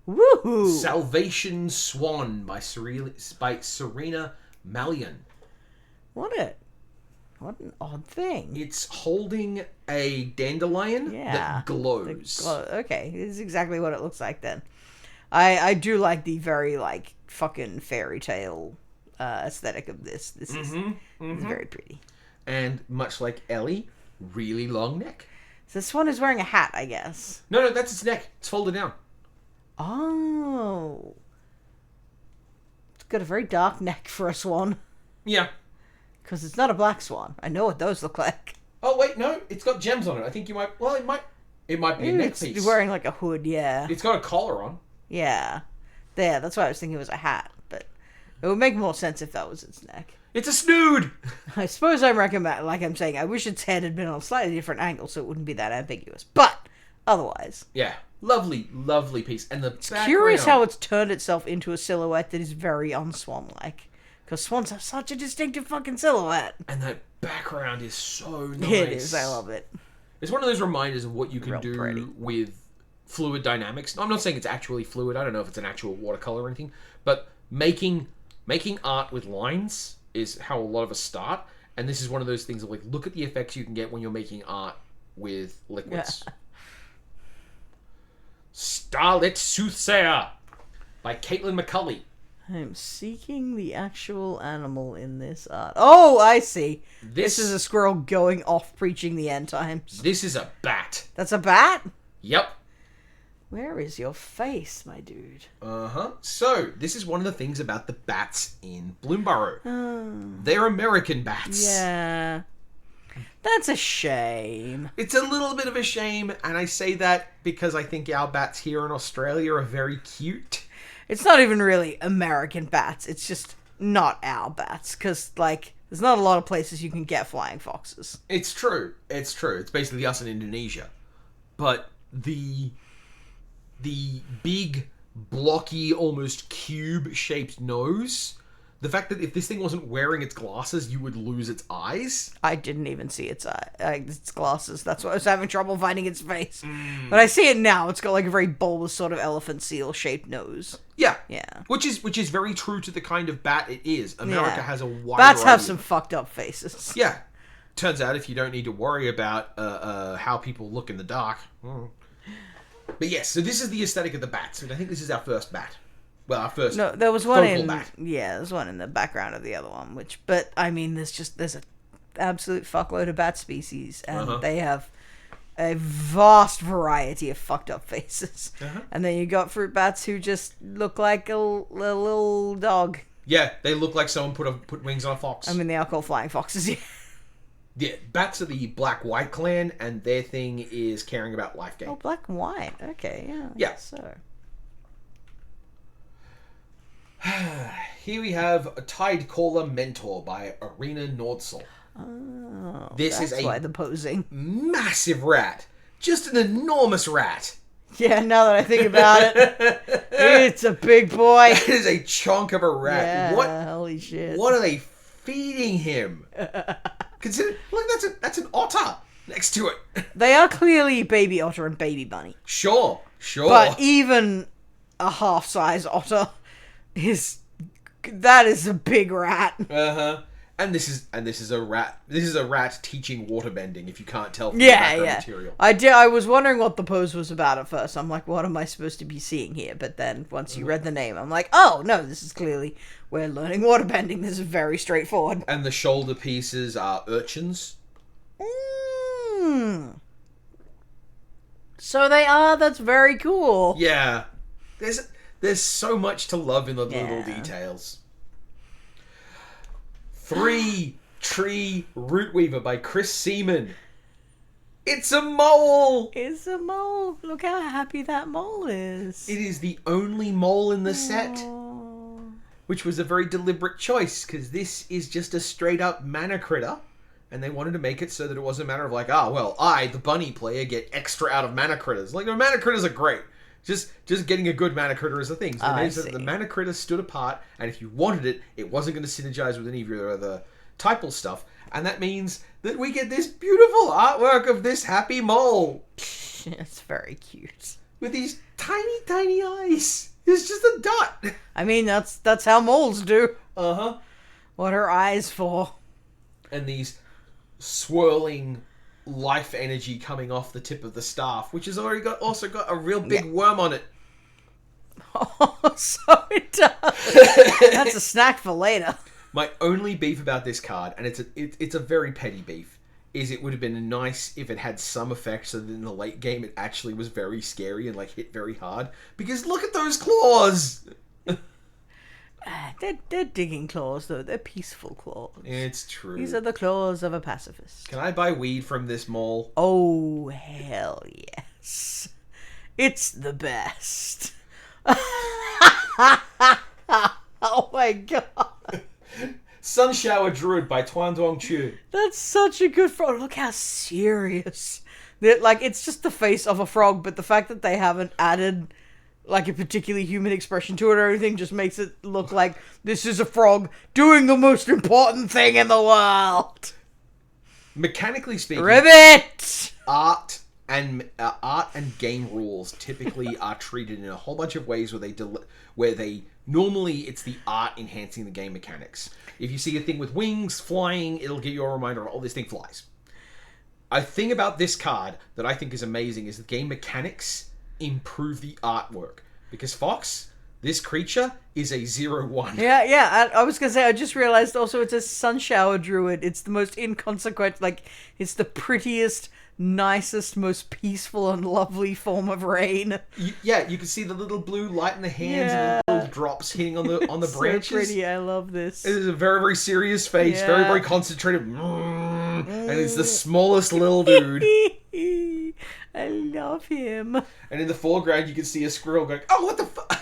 Woohoo! Salvation Swan by Serena Malian. What an odd thing. It's holding a dandelion that glows. Okay, this is exactly what it looks like then. I do like the very, like, fucking fairy tale aesthetic of this. This is very pretty. And much like Ellie, really long neck. So this one is wearing a hat, I guess. No, that's its neck. It's folded down. Oh. It's got a very dark neck for a swan. Yeah. Because it's not a black swan. I know what those look like. Oh, wait, no. It's got gems on it. I think you might... Well, it might be a neck piece. It's wearing, like, a hood, yeah. It's got a collar on. Yeah. There, that's why I was thinking it was a hat. But it would make more sense if that was its neck. It's a snood! I suppose I wish its head had been on a slightly different angle so it wouldn't be that ambiguous. But, otherwise. Yeah. Lovely, lovely piece. And it's curious how it's turned itself into a silhouette that is very unswan-like. Because swans have such a distinctive fucking silhouette. And that background is so nice. It is, I love it. It's one of those reminders of what you can do with fluid dynamics. I'm not saying it's actually fluid. I don't know if it's an actual watercolor or anything. But making art with lines is how a lot of us start. And this is one of those things of, like, look at the effects you can get when you're making art with liquids. Yeah. Starlit Soothsayer by Caitlin McCulley. I'm seeking the actual animal in this art. Oh, I see. This is a squirrel going off preaching the end times. This is a bat. That's a bat? Yep. Where is your face, my dude? Uh-huh. So, this is one of the things about the bats in Bloomburrow. They're American bats. Yeah. That's a shame. It's a little bit of a shame, and I say that because I think our bats here in Australia are very cute. It's not even really American bats. It's just not our bats. Because, like, there's not a lot of places you can get flying foxes. It's true. It's true. It's basically us in Indonesia. But the big, blocky, almost cube-shaped nose... The fact that if this thing wasn't wearing its glasses, you would lose its eyes. I didn't even see its glasses. That's why I was having trouble finding its face. But I see it now. It's got like a very bulbous sort of elephant seal-shaped nose. Yeah. Yeah. Which is very true to the kind of bat it is. America has a wide Bats variety. have some fucked up faces. Yeah. Turns out if you don't need to worry about how people look in the dark. But yes, so this is the aesthetic of the bats. And I think this is our first bat. Well, our first there was one in bat. Yeah, there's one in the background of the other one. But I mean, there's an absolute fuckload of bat species, and they have a vast variety of fucked up faces. And then you got fruit bats who just look like a little dog. Yeah, they look like someone put wings on a fox. I mean, they are called flying foxes. Yeah, bats are the black-white clan, and their thing is caring about life gain. Oh, black and white. Okay, yeah. Yeah. So. Here we have a Tidecaller Mentor by Arena Nordsel. Oh, this that's is why the posing. Massive rat. Just an enormous rat. Yeah, now that I think about it, it's a big boy. It is a chunk of a rat. Yeah, holy shit. What are they feeding him? Consider, look, that's an otter next to it. They are clearly baby otter and baby bunny. Sure. But even a half-size otter that is a big rat. And this is a rat. This is a rat teaching waterbending. If you can't tell from the background material. I was wondering what the pose was about at first. I'm like, what am I supposed to be seeing here? But then once you read the name, I'm like, oh no, this is clearly we're learning waterbending. This is very straightforward. And the shoulder pieces are urchins. So they are. That's very cool. Yeah. There's so much to love in the little details. 3 Tree Rootweaver by Chris Seaman. It's a mole! It's a mole. Look how happy that mole is. It is the only mole in the set. Which was a very deliberate choice, because this is just a straight up mana critter. And they wanted to make it so that it wasn't a matter of like, I, the bunny player, get extra out of mana critters. Like, no, mana critters are great. Just getting a good mana critter is a thing. So the mana critter stood apart, and if you wanted it, it wasn't going to synergize with any of your other typal stuff. And that means that we get this beautiful artwork of this happy mole. It's very cute. With these tiny, tiny eyes. It's just a dot. I mean, that's how moles do. Uh-huh. What are eyes for? And these swirling life energy coming off the tip of the staff, which has also got a real big worm on it. Oh, so it does. That's a snack for later. My only beef about this card, and it's a very petty beef, is it would have been nice if it had some effect so that in the late game it actually was very scary and like hit very hard. Because look at those claws! They're digging claws, though. They're peaceful claws. It's true. These are the claws of a pacifist. Can I buy weed from this mall? Oh, hell yes. It's the best. Oh my god. Sun Shower Druid by Tuan Duong Chu. That's such a good frog. Look how serious. It's just the face of a frog, but the fact that they haven't added like a particularly human expression to it or anything just makes it look like this is a frog doing the most important thing in the world. Mechanically speaking, Ribbit! Art and game rules typically are treated in a whole bunch of ways where they normally it's the art enhancing the game mechanics. If you see a thing with wings flying, it'll give you a reminder, oh, this thing flies. A thing about this card that I think is amazing is the game mechanics improve the artwork. Because Fox, this creature is a 0/1. Yeah. I was going to say, I just realized also it's a sun shower druid. It's the most inconsequential, like, it's the prettiest, nicest, most peaceful and lovely form of rain. You can see the little blue light in the hands and the little drops hitting on the branches. So pretty, I love this. It is a very, very serious face, very, very concentrated. And it's the smallest little dude. I love him. And in the foreground, you can see a squirrel going, "Oh, what the fuck?"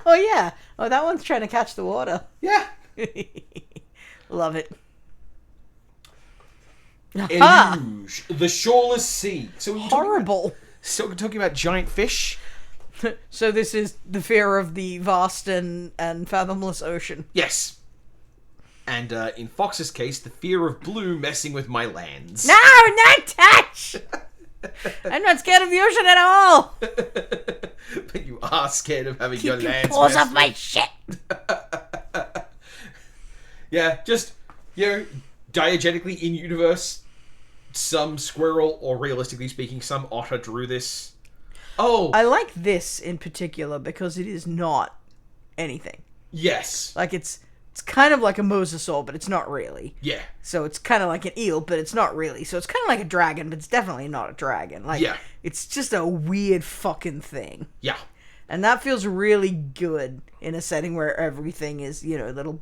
Oh, yeah. Oh, that one's trying to catch the water. Yeah. Love it. Eluge, the shoreless sea. So horrible. We're talking about giant fish. So this is the fear of the vast and fathomless ocean. Yes. And in Fox's case, the fear of blue messing with my lands. No, not touch! I'm not scared of the ocean at all. But you are scared of having your lands Keep your paws off my shit. Yeah, just, diegetically in universe, some squirrel, or realistically speaking, some otter drew this. Oh! I like this in particular because it is not anything. Yes. Like, it's kind of like a mosasaur, but it's not really. Yeah. So it's kind of like an eel, but it's not really. So it's kind of like a dragon, but it's definitely not a dragon. Like, it's just a weird fucking thing. Yeah. And that feels really good in a setting where everything is, little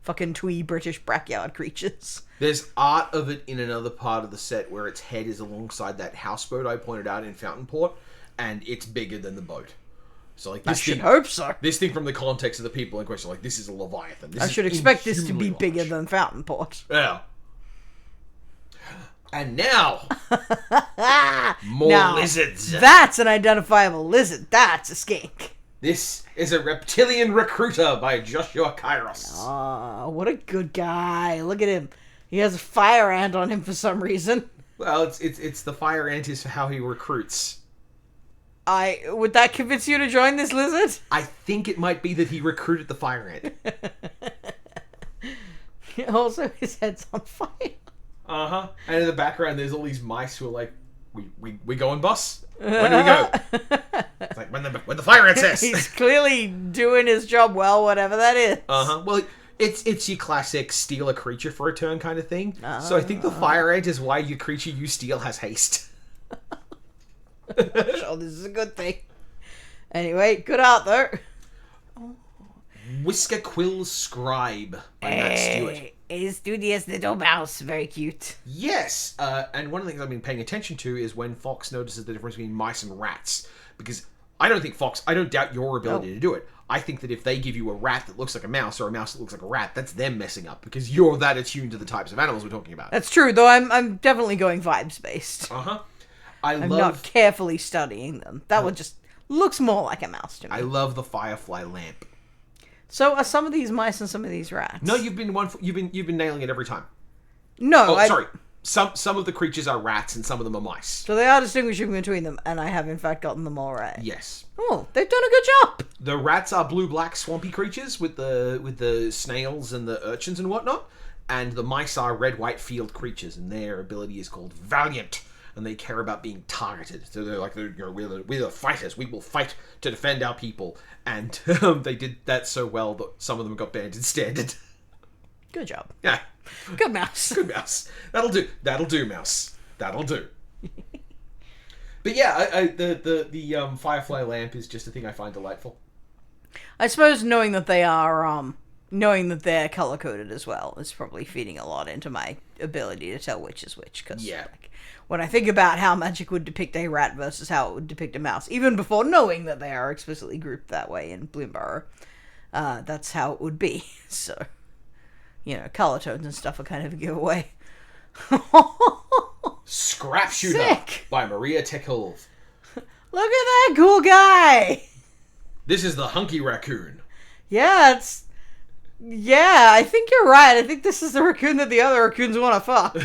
fucking twee British backyard creatures. There's art of it in another part of the set where its head is alongside that houseboat I pointed out in Fountainport, and it's bigger than the boat. So, like, this thing, hope so. This thing, from the context of the people in question, like, this is a Leviathan. I should expect this to be bigger than Fountainport. Yeah. And now, more lizards. That's an identifiable lizard. That's a skink. This is a reptilian recruiter by Joshua Kairos. Oh, what a good guy. Look at him. He has a fire ant on him for some reason. Well, it's the fire ant is how he recruits. Would that convince you to join this lizard? I think it might be that he recruited the fire ant. Also, his head's on fire. Uh-huh. And in the background, there's all these mice who are like, we going, boss? When do we go? It's like, when the fire ant says. He's clearly doing his job well, whatever that is. Uh-huh. Well, it's your classic steal a creature for a turn kind of thing. So I think the fire ant is why your creature you steal has haste. Sure, this is a good thing. Anyway, good art though. Whisker Quill Scribe by Matt Stewart. A studious little mouse, very cute. Yes, and one of the things I've been paying attention to is when Fox notices the difference between mice and rats. Because I don't doubt your ability to do it. I think that if they give you a rat that looks like a mouse or a mouse that looks like a rat, that's them messing up because you're that attuned to the types of animals we're talking about. That's true, though I'm definitely going vibes based. Uh-huh. I'm not carefully studying them. That one just looks more like a mouse to me. I love the firefly lamp. So are some of these mice and some of these rats? No, you've been nailing it every time. No, sorry. Some of the creatures are rats and some of them are mice. So they are distinguishing between them, and I have in fact gotten them all right. Yes. Oh, they've done a good job. The rats are blue-black swampy creatures with the snails and the urchins and whatnot, and the mice are red-white field creatures, and their ability is called Valiant. And they care about being targeted. So they're like, we're the fighters. We will fight to defend our people. And they did that so well that some of them got banned in Standard. Good job. Yeah. Good mouse. Good mouse. That'll do, mouse. That'll do. But yeah, the Firefly lamp is just a thing I find delightful. I suppose knowing that they're color-coded as well is probably feeding a lot into my ability to tell which is which. Because when I think about how Magic would depict a rat versus how it would depict a mouse, even before knowing that they are explicitly grouped that way in Bloomburrow, that's how it would be. So, color tones and stuff are kind of a giveaway. Scrap Shooter Sick. By Maria Tekov. Look at that cool guy! This is the hunky raccoon. Yeah, I think you're right. I think this is the raccoon that the other raccoons want to fuck.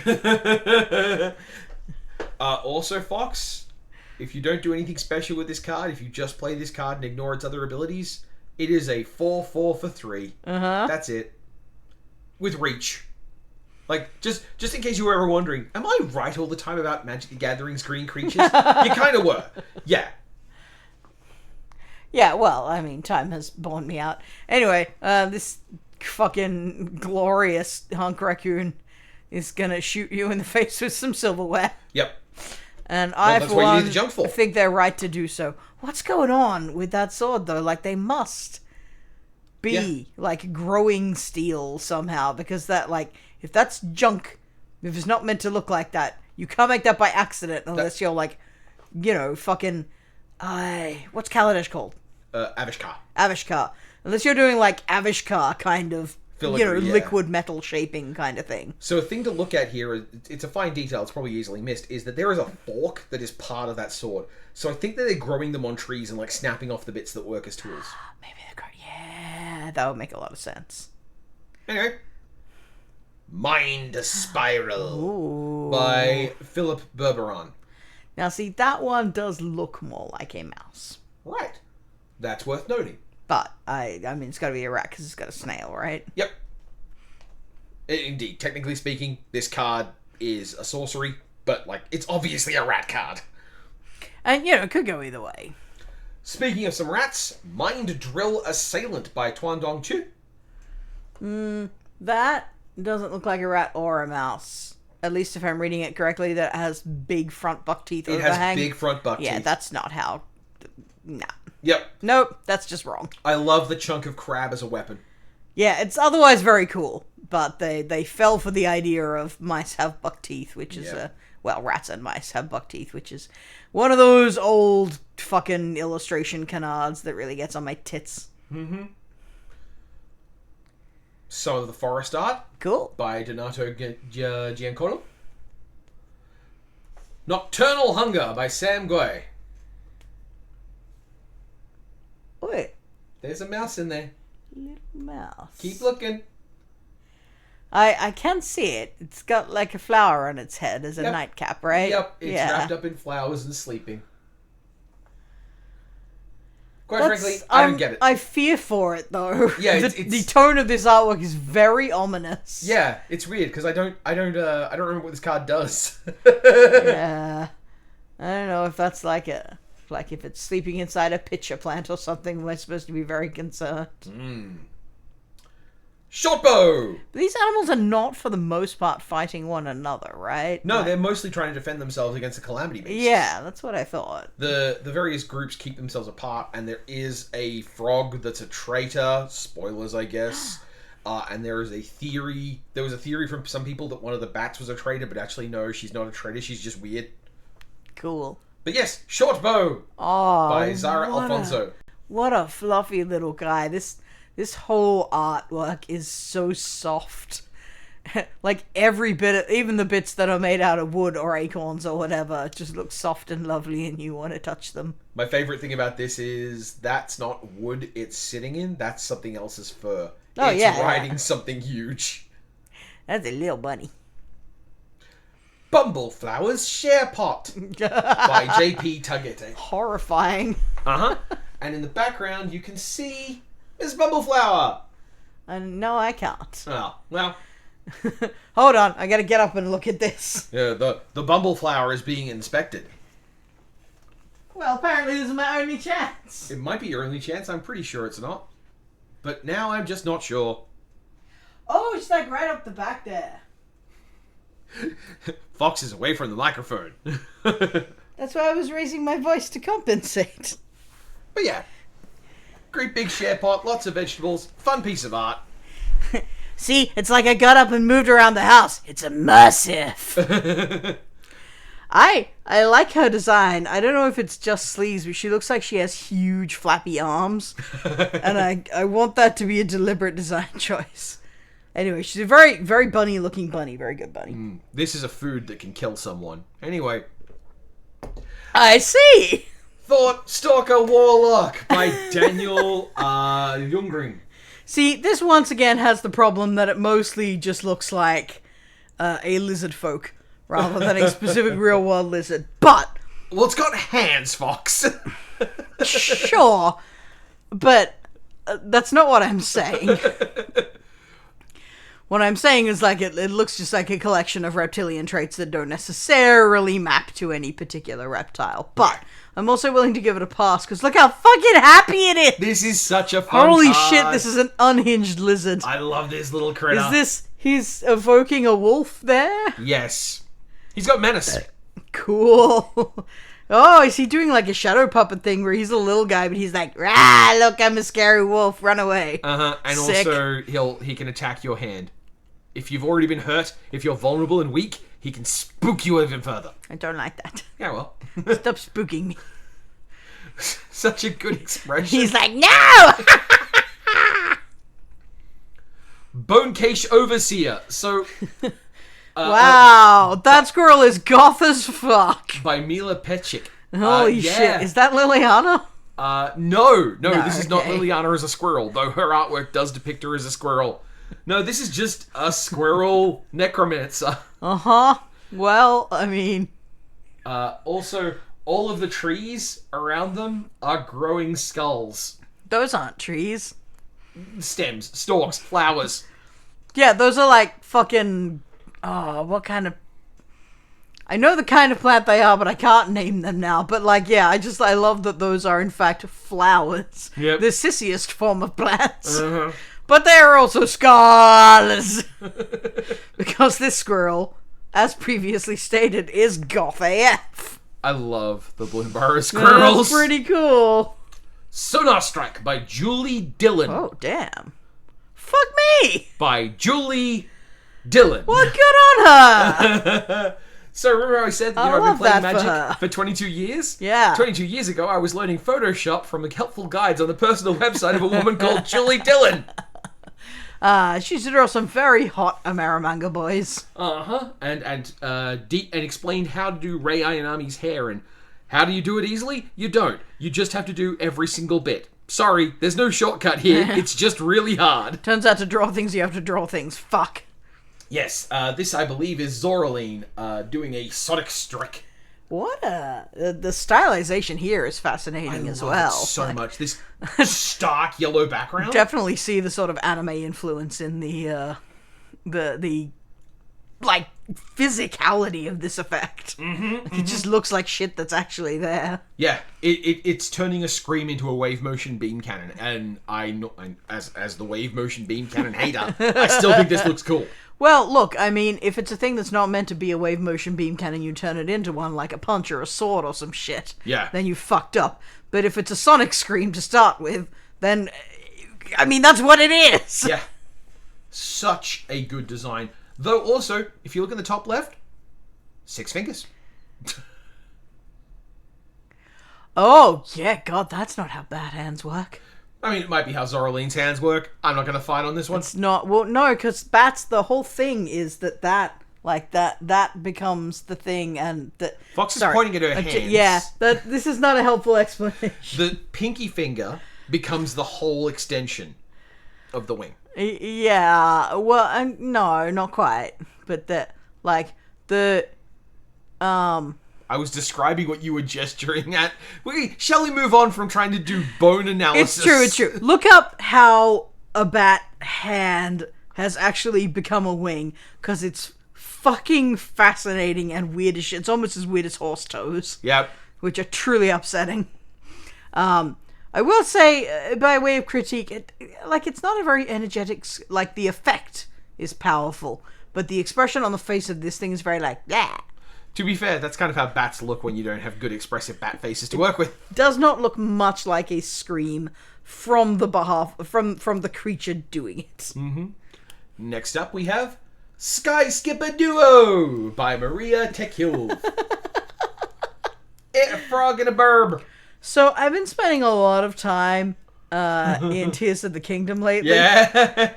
Also, Fox, if you don't do anything special with this card, if you just play this card and ignore its other abilities, it is a 4/4 for 3. Uh-huh. That's it. With reach. Like, just in case you were ever wondering, am I right all the time about Magic the Gathering's green creatures? You kind of were. Yeah. Yeah, well, I mean, time has borne me out. Anyway, this fucking glorious hunk raccoon is gonna shoot you in the face with some silverware. Yep. And I, that's for what you one, need the junk for. think they're right to do so. What's going on with that sword, though? Like, they must be, like, growing steel somehow, because that, like, if that's junk, if it's not meant to look like that, you can't make that by accident unless you're, like, you know, fucking, what's Kaladesh called? Avishkar. Avishkar. Unless you're doing, like, Avishkar kind of, Filigree, liquid metal shaping kind of thing. So a thing to look at here, it's a fine detail, it's probably easily missed, is that there is a fork that is part of that sword. So I think that they're growing them on trees and, like, snapping off the bits that work as tools. Maybe they're growing... Yeah, that would make a lot of sense. Anyway. Mind Spiral. Ooh. By Philip Berberon. Now, see, that one does look more like a mouse. Right. That's worth noting. But, I mean, it's gotta be a rat because it's got a snail, right? Yep. Indeed. Technically speaking, this card is a sorcery, but, like, it's obviously a rat card. And, it could go either way. Speaking of some rats, Mind Drill Assailant by Tuan Dong Chu. That doesn't look like a rat or a mouse. At least if I'm reading it correctly, that it has big front buck teeth overhang. It has big front buck teeth. Yeah, that's not how... Nah. Yep. Nope, that's just wrong. I love the chunk of crab as a weapon. Yeah, it's otherwise very cool, but they fell for the idea of mice have buck teeth, which is well, rats and mice have buck teeth, which is one of those old fucking illustration canards that really gets on my tits. Mm-hmm. Some of the forest art. Cool. By Donato Giancolo. Nocturnal Hunger by Sam Gui. Wait. There's a mouse in there. Little mouse. Keep looking. I can see it. It's got like a flower on its head as a nightcap, right? Yep, it's wrapped up in flowers and sleeping. Quite frankly, I don't get it. I fear for it though. Yeah, the tone of this artwork is very ominous. Yeah, it's weird because I don't remember what this card does. Yeah, I don't know if that's like if it's sleeping inside a pitcher plant or something. We're supposed to be very concerned. Shortbow! These animals are not, for the most part, fighting one another, right? No, they're mostly trying to defend themselves against the calamity beasts. Yeah, that's what I thought. The various groups keep themselves apart, and there is a frog that's a traitor. Spoilers, I guess. And there is a theory. There was a theory from some people that one of the bats was a traitor, but actually, no, she's not a traitor. She's just weird. Cool. But yes, Shortbow by Zara Alfonso. What a fluffy little guy. This whole artwork is so soft. Like every bit, even the bits that are made out of wood or acorns or whatever, just look soft and lovely and you want to touch them. My favorite thing about this is that's not wood it's sitting in, that's something else's fur. Oh, it's riding something huge. That's a little bunny. Bumbleflower's Share Pot by J.P. Taggete. Horrifying. Uh-huh. And in the background you can see Miss Bumbleflower. No, I can't. Oh, well. Hold on, I gotta get up and look at this. Yeah, the Bumbleflower is being inspected. Well, apparently this is my only chance. It might be your only chance, I'm pretty sure it's not. But now I'm just not sure. Oh, it's like right up the back there. Fox is away from the microphone. That's why I was raising my voice to compensate. But yeah. Great big share pot, lots of vegetables, fun piece of art. See, it's like I got up and moved around the house. It's immersive. I like her design. I don't know if it's just sleeves, but she looks like she has huge flappy arms. And I want that to be a deliberate design choice. Anyway, she's a very, very bunny-looking bunny. Very good bunny. This is a food that can kill someone. Anyway. I see! Thought Stalker Warlock by Daniel Jungring. See, this once again has the problem that it mostly just looks like a lizard folk rather than a specific real-world lizard. But... Well, it's got hands, Fox. Sure. But that's not what I'm saying. What I'm saying is, like, it looks just like a collection of reptilian traits that don't necessarily map to any particular reptile. But I'm also willing to give it a pass, because look how fucking happy it is! This is such a fun Holy card. shit, this is an unhinged lizard. I love this little critter. He's evoking a wolf there? Yes. He's got menace. Cool. Oh, is he doing like a shadow puppet thing where he's a little guy, but he's like, "Ah, look, I'm a scary wolf, run away." And Sick. Also, he can attack your hand. If you've already been hurt, if you're vulnerable and weak, he can spook you even further. I don't like that. Yeah, well. Stop spooking me. Such a good expression. He's like, no! Bone Cache Overseer. So... wow, that squirrel is goth as fuck. By Mila Petchik. Holy shit, is that Liliana? No, this is not Liliana as a squirrel, though her artwork does depict her as a squirrel. No, this is just a squirrel necromancer. Uh-huh. Well, I mean... Also, all of the trees around them are growing skulls. Those aren't trees. Stems, stalks, flowers. Yeah, those are like fucking... Oh, what kind of... I know the kind of plant they are, but I can't name them now. But, like, yeah, I love that those are, in fact, flowers. Yep. The sissiest form of plants. Uh-huh. But they are also skulls. Because this squirrel, as previously stated, is goth AF. I love the Bloomburrow squirrels. That's pretty cool. Sonar Strike by Julie Dillon. Oh, damn. Fuck me. By Julie Dillon. Well, good on her. So remember I said that I've been playing Magic for 22 years? Yeah. 22 years ago, I was learning Photoshop from the helpful guides on the personal website of a woman called Julie Dillon. She used to draw some very hot Amerimanga boys. And explained how to do Rei Ayanami's hair, and how do you do it easily? You don't. You just have to do every single bit. Sorry, there's no shortcut here. It's just really hard. Turns out to draw things, you have to draw things. Fuck. Yes, this I believe is Zoraline doing a Sonic Strike. What the stylization here is fascinating as well. It so much. This stark yellow background. Definitely see the sort of anime influence in the like physicality of this effect. It just looks like shit that's actually there. Yeah, it's turning a scream into a wave motion beam cannon, and as the wave motion beam cannon hater, I still think this looks cool. Well, look, I mean, if it's a thing that's not meant to be a wave motion beam cannon, you turn it into one, like a punch or a sword or some shit. Yeah. Then you fucked up. But if it's a sonic scream to start with, then, I mean, that's what it is. Yeah. Such a good design. Though also, if you look in the top left, 6 fingers. Oh, yeah, God, that's not how bad hands work. I mean, it might be how Zoraline's hands work. I'm not going to fight on this one. It's not. Well, no, because bats, the whole thing is that becomes the thing, and that... Fox is pointing at her hands. Yeah, this is not a helpful explanation. The pinky finger becomes the whole extension of the wing. Yeah, well, no, not quite. But I was describing what you were gesturing at. Shall we move on from trying to do bone analysis? It's true. Look up how a bat hand has actually become a wing, because it's fucking fascinating and weird as shit. It's almost as weird as horse toes. Yep. Which are truly upsetting. I will say, by way of critique, it's not a very energetic... Like, the effect is powerful, but the expression on the face of this thing is very yeah. To be fair, that's kind of how bats look when you don't have good expressive bat faces to work with. Does not look much like a scream from the the creature doing it. Mm-hmm. Next up we have Sky Skipper Duo by Maria Tekulve. A frog and a burb. So I've been spending a lot of time in Tears of the Kingdom lately. Yeah.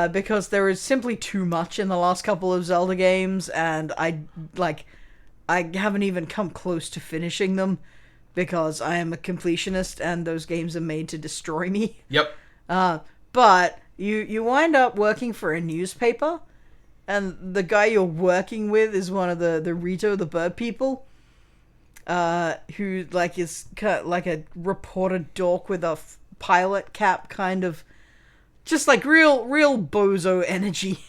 Because there is simply too much in the last couple of Zelda games, and I haven't even come close to finishing them, because I am a completionist, and those games are made to destroy me. Yep. But you wind up working for a newspaper, and the guy you're working with is one of the Rito, the bird people, who, is kind of like a reporter dork with a pilot cap, kind of... Just, real bozo energy.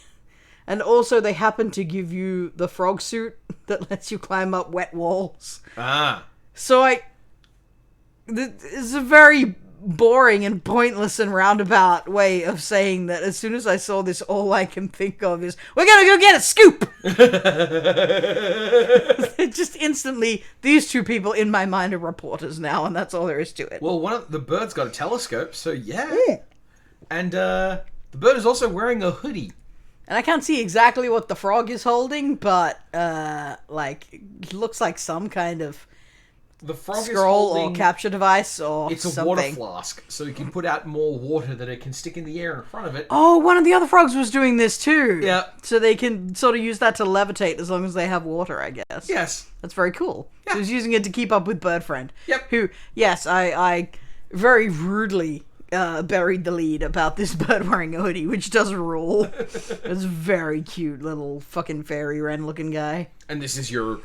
And also, they happen to give you the frog suit that lets you climb up wet walls. Ah. So it's a very boring and pointless and roundabout way of saying that as soon as I saw this, all I can think of is, we're gonna go get a scoop! Just instantly, these two people in my mind are reporters now, and that's all there is to it. Well, one of the bird's got a telescope, so yeah. And the bird is also wearing a hoodie. And I can't see exactly what the frog is holding, but, it looks like some kind of the frog scroll is holding, or capture device or it's a something. water flask, so you can put out more water that it can stick in the air in front of it. Oh, one of the other frogs was doing this too. Yeah. So they can sort of use that to levitate as long as they have water, I guess. Yes. That's very cool. Yeah. So he's using it to keep up with Bird Friend. Yep. Who, yes, I very rudely buried the lead about this bird wearing a hoodie, which does rule. It's a very cute little fucking fairy wren looking guy. And this is your,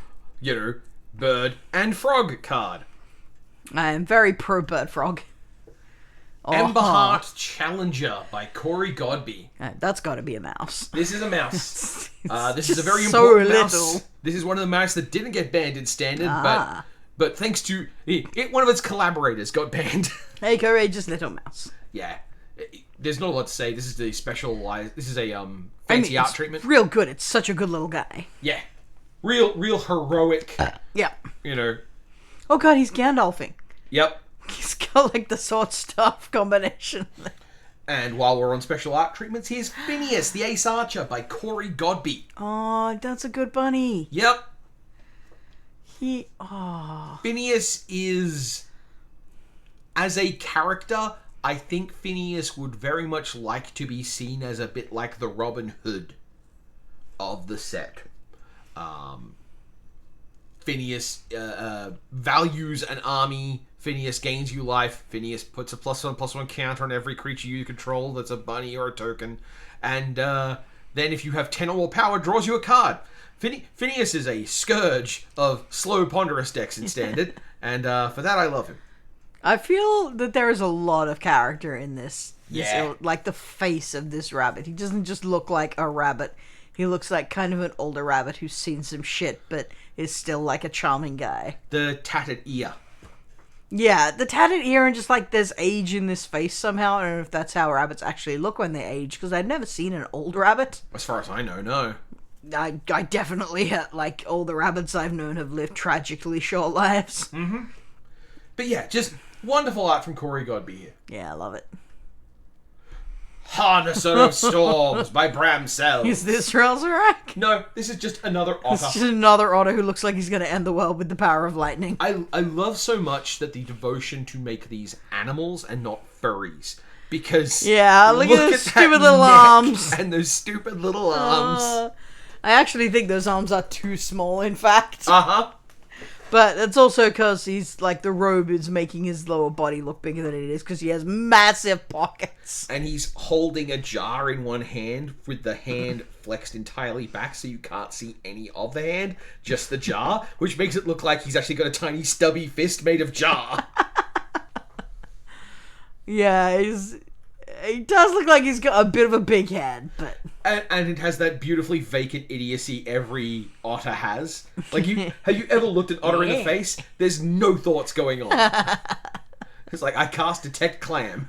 bird and frog card. I am very pro bird frog. Ember Heart Challenger by Corey Godby. That's got to be a mouse. This is a mouse. This is a very so important mouse. little. This is one of the mice that didn't get banned in standard, but thanks to one of its collaborators got banned. Hey, courageous little mouse. Yeah. There's not a lot to say. This is the specialized. This is a fancy art treatment. Real good. It's such a good little guy. Yeah. Real heroic. Yeah. Oh god, he's Gandalfing. Yep. He's got like the sword staff combination. And while we're on special art treatments, here's Phineas, the Ace Archer by Corey Godby. Oh, that's a good bunny. Yep. Oh. Phineas is, as a character, I think Phineas would very much like to be seen as a bit like the Robin Hood of the set. Phineas values an army. Phineas gains you life. Phineas puts a +1/+1 counter on every creature you control that's a bunny or a token. And then if you have 10 or more power, draws you a card. Phineas is a scourge of slow, ponderous decks in Standard. And for that, I love him. I feel that there is a lot of character in this. Yeah. Like the face of this rabbit. He doesn't just look like a rabbit. He looks like kind of an older rabbit who's seen some shit, but is still like a charming guy. The tattered ear. Yeah, the tattered ear and just like there's age in this face somehow. I don't know if that's how rabbits actually look when they age, because I'd never seen an old rabbit. As far as I know, no. I definitely, like, all the rabbits I've known have lived tragically short lives. Mm-hmm. But yeah, just wonderful art from Corey Godby here. Yeah, I love it. Harnesser of Storms by Bram Sells. Is this Relzorak? No, this is just another otter. It's just another otter who looks like he's going to end the world with the power of lightning. I love so much that the devotion to make these animals and not furries. Because look at those stupid little arms. And those stupid little arms. I actually think those arms are too small, in fact. Uh-huh. But it's also because he's, like, the robe is making his lower body look bigger than it is, because he has massive pockets. And he's holding a jar in one hand, with the hand flexed entirely back, so you can't see any of the hand, just the jar, which makes it look like he's actually got a tiny stubby fist made of jar. Yeah, he does look like he's got a bit of a big head, but... And it has that beautifully vacant idiocy every otter has. Like, have you ever looked an otter in the face? There's no thoughts going on. It's like, I cast Detect Clam.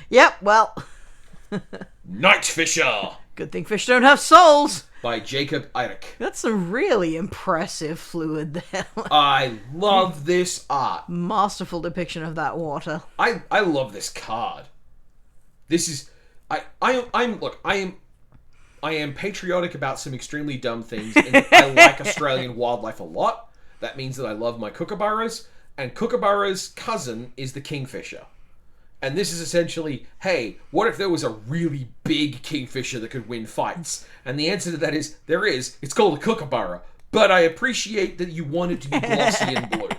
Yep, well... Night Fisher! Good thing fish don't have souls! By Jacob Eirik. That's a really impressive fluid there. I love this art. Masterful depiction of that water. I love this card. This is... I am patriotic about some extremely dumb things, and I like Australian wildlife a lot. That means that I love my kookaburras, and kookaburra's cousin is the kingfisher. And this is essentially, hey, what if there was a really big kingfisher that could win fights? And the answer to that is, there is. It's called a kookaburra. But I appreciate that you want it to be glossy and blue.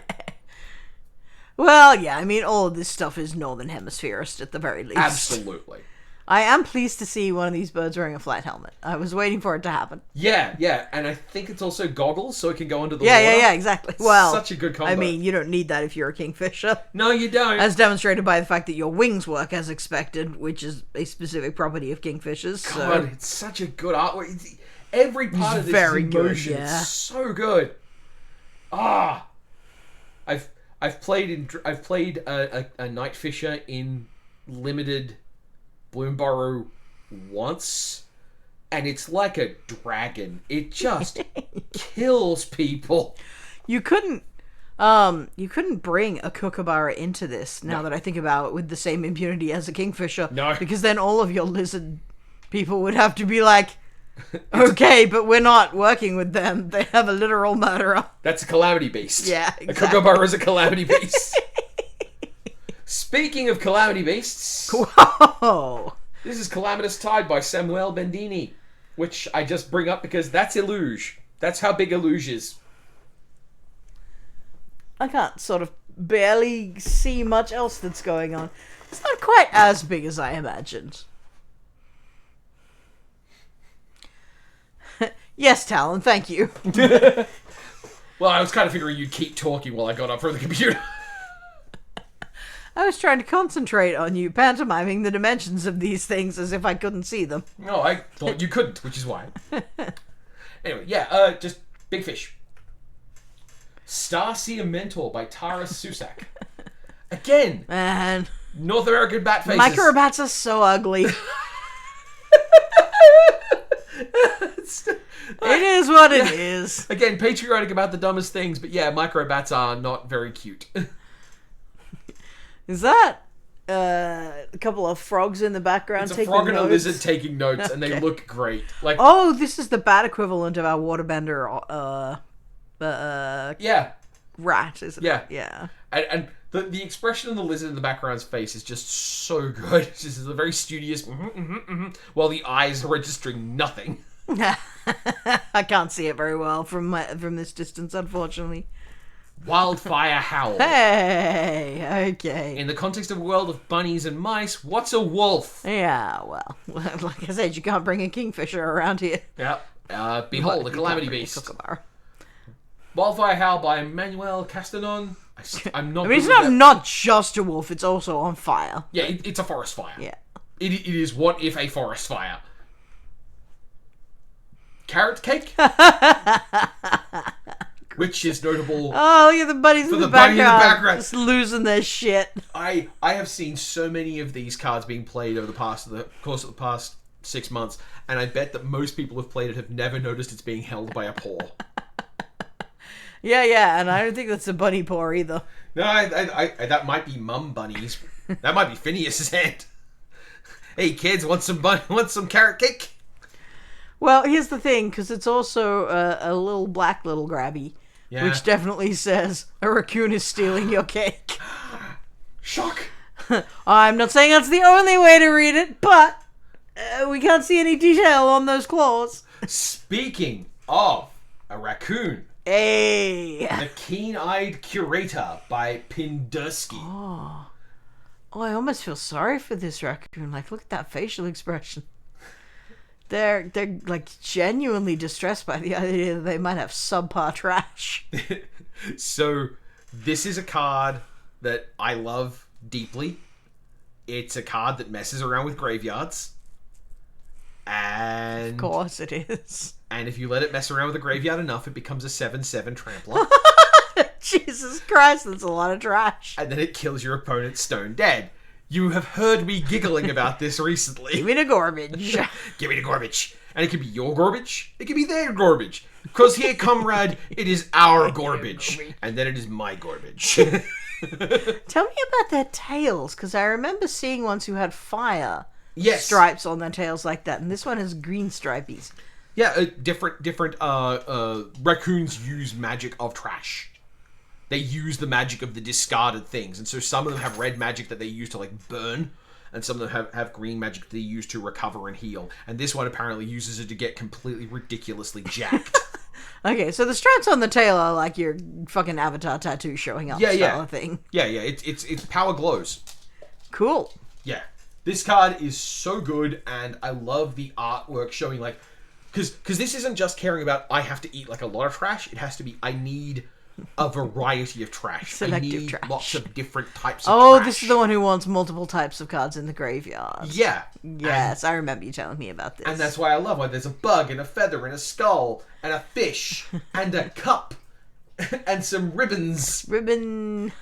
Well, yeah, I mean, all of this stuff is Northern Hemispherist at the very least. Absolutely. I am pleased to see one of these birds wearing a flight helmet. I was waiting for it to happen. Yeah, and I think it's also goggles, so it can go under the water. Yeah, exactly. Well, such a good combo. I mean, you don't need that if you're a kingfisher. No, you don't. As demonstrated by the fact that your wings work as expected, which is a specific property of kingfishers. God, so. it's such a good artwork. Every part of this is in motion. Good, yeah. It's so good. I've played a night fisher in limited Bloomburrow once, and it's like a dragon. It just kills people. You couldn't bring a kookaburra into this, now that I think about it, with the same impunity as a kingfisher. No. Because then all of your lizard people would have to be like, okay, but we're not working with them. They have a literal murderer. That's a calamity beast. Yeah, exactly. A kookaburra is a calamity beast. Speaking of calamity beasts... Whoa! This is Calamitous Tide by Samuel Bendini, which I just bring up because that's Illuge. That's how big Illuge is. I can't sort of barely see much else that's going on. It's not quite as big as I imagined. Yes, Talon, thank you. Well, I was kind of figuring you'd keep talking while I got up from the computer. I was trying to concentrate on you pantomiming the dimensions of these things as if I couldn't see them. No, I thought you couldn't, which is why. Anyway, yeah, just big fish. Starseer Mentor by Tara Susak. Again, man, North American bat faces. Microbats are so ugly. It is what it is. Again, patriotic about the dumbest things, but yeah, microbats are not very cute. Is that a couple of frogs in the background taking notes? It's a frog and a lizard taking notes, and they look great. Like, oh, this is the bat equivalent of our waterbender. Yeah. Rat, isn't it? Yeah. And the expression on the lizard in the background's face is just so good. It's just a very studious, while the eyes are registering nothing. I can't see it very well from this distance, unfortunately. Wildfire Howl. Hey, okay. In the context of a world of bunnies and mice, what's a wolf? Yeah, well, like I said, you can't bring a kingfisher around here. Yeah. Behold, a calamity beast. Wildfire Howl by Emmanuel Castanon. I'm not. I mean, it's not just a wolf; it's also on fire. Yeah, it's a forest fire. Yeah. It is what if a forest fire. Carrot cake. Which is notable. Oh, look at the bunnies in the background. Just losing their shit. I have seen so many of these cards being played over the course of the past 6 months, and I bet that most people who've played it have never noticed it's being held by a paw. Yeah, and I don't think that's a bunny paw either. No, I that might be Mum Bunny's. That might be Phineas's hand. Hey kids, want some carrot cake? Well, here's the thing, because it's also a little black little grabby, which definitely says a raccoon is stealing your cake. Shock. I'm not saying that's the only way to read it, but we can't see any detail on those claws. Speaking of a raccoon. Hey! The Keen-Eyed Curator by Pindursky. Oh, I almost feel sorry for this raccoon. Like, look at that facial expression. They're like genuinely distressed by the idea that they might have subpar trash. So, this is a card that I love deeply. It's a card that messes around with graveyards. And of course it is. And if you let it mess around with a graveyard enough, it becomes a 7/7 trampler. Jesus Christ, that's a lot of trash. And then it kills your opponent stone dead. You have heard me giggling about this recently. Give me the garbage. Give me the garbage. And it could be your garbage. It could be their garbage. Because here, comrade, it is our garbage. And then it is my garbage. Tell me about their tails, because I remember seeing ones who had fire stripes on their tails like that. And this one has green stripies. Yeah, different raccoons use magic of trash. They use the magic of the discarded things. And so some of them have red magic that they use to, like, burn. And some of them have green magic that they use to recover and heal. And this one apparently uses it to get completely ridiculously jacked. Okay, so the stripes on the tail are like your fucking avatar tattoo showing up style of thing. Yeah, it's power glows. Cool. Yeah. This card is so good, and I love the artwork showing, like... Because this isn't just caring about, I have to eat, like, a lot of trash. It has to be, I need a variety of trash. Selective I need trash. lots of different types of Oh, trash. this is the one who wants multiple types of cards in the graveyard. Yeah. Yes, I remember you telling me about this. And that's why I love it. There's a bug, and a feather, and a skull, and a fish, and a cup, and some ribbons. Ribbon...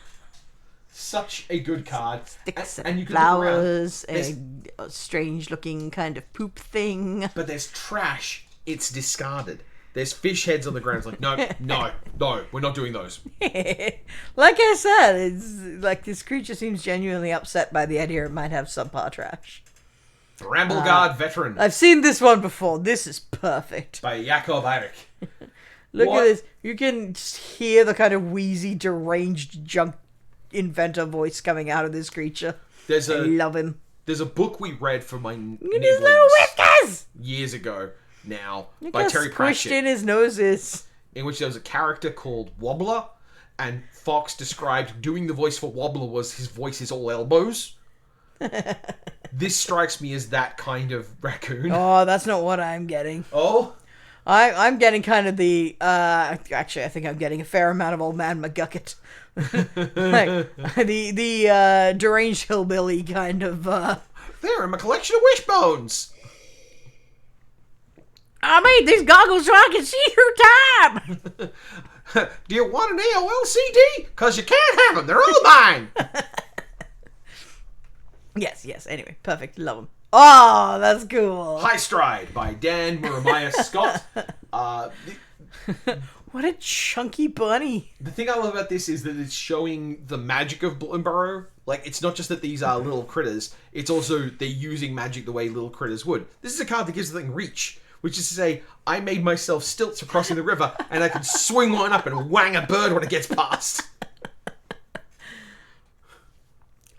Such a good card. Sticks and you can flowers, a strange-looking kind of poop thing. But there's trash. It's discarded. There's fish heads on the ground. It's like, no, we're not doing those. Like I said, it's like this creature seems genuinely upset by the idea it might have subpar trash. Brambleguard Veteran. I've seen this one before. This is perfect. By Jakob Eirik. Look at this. You can just hear the kind of wheezy, deranged junk inventor voice coming out of this creature. I love him. There's a book we read for my Look at his little whiskers! Years ago now. Look by how Terry squished Pratchett. in his nose is. In which there was a character called Wobbler, and Fox described doing the voice for Wobbler was his voice is all elbows. This strikes me as that kind of raccoon. Oh, that's not what I'm getting. Oh? I'm getting kind of the, actually I think I'm getting a fair amount of Old Man McGucket. Like, the deranged hillbilly kind of, They're in my collection of wishbones! I made these goggles so I can see through time! Do you want an AOL CD? Because you can't have them, they're all mine! Yes, anyway, perfect, love them. Oh, that's cool. High Stride by Dan Muramiah Scott. What a chunky bunny. The thing I love about this is that it's showing the magic of Bloomburrow. Like, it's not just that these are little critters, it's also they're using magic the way little critters would. This is a card that gives the thing reach, which is to say, I made myself stilts for crossing the river, and I can swing one up and wang a bird when it gets past.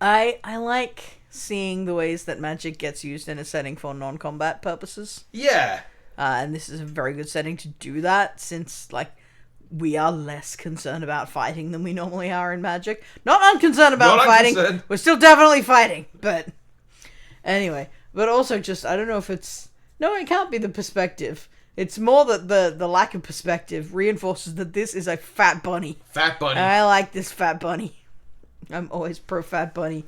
I like seeing the ways that magic gets used in a setting for non-combat purposes. Yeah. And this is a very good setting to do that, since, like, we are less concerned about fighting than we normally are in Magic. Not unconcerned about fighting. We're still definitely fighting, but... Anyway. But also just, I don't know if it's... No, it can't be the perspective. It's more that the lack of perspective reinforces that this is a fat bunny. Fat bunny. And I like this fat bunny. I'm always pro fat bunny.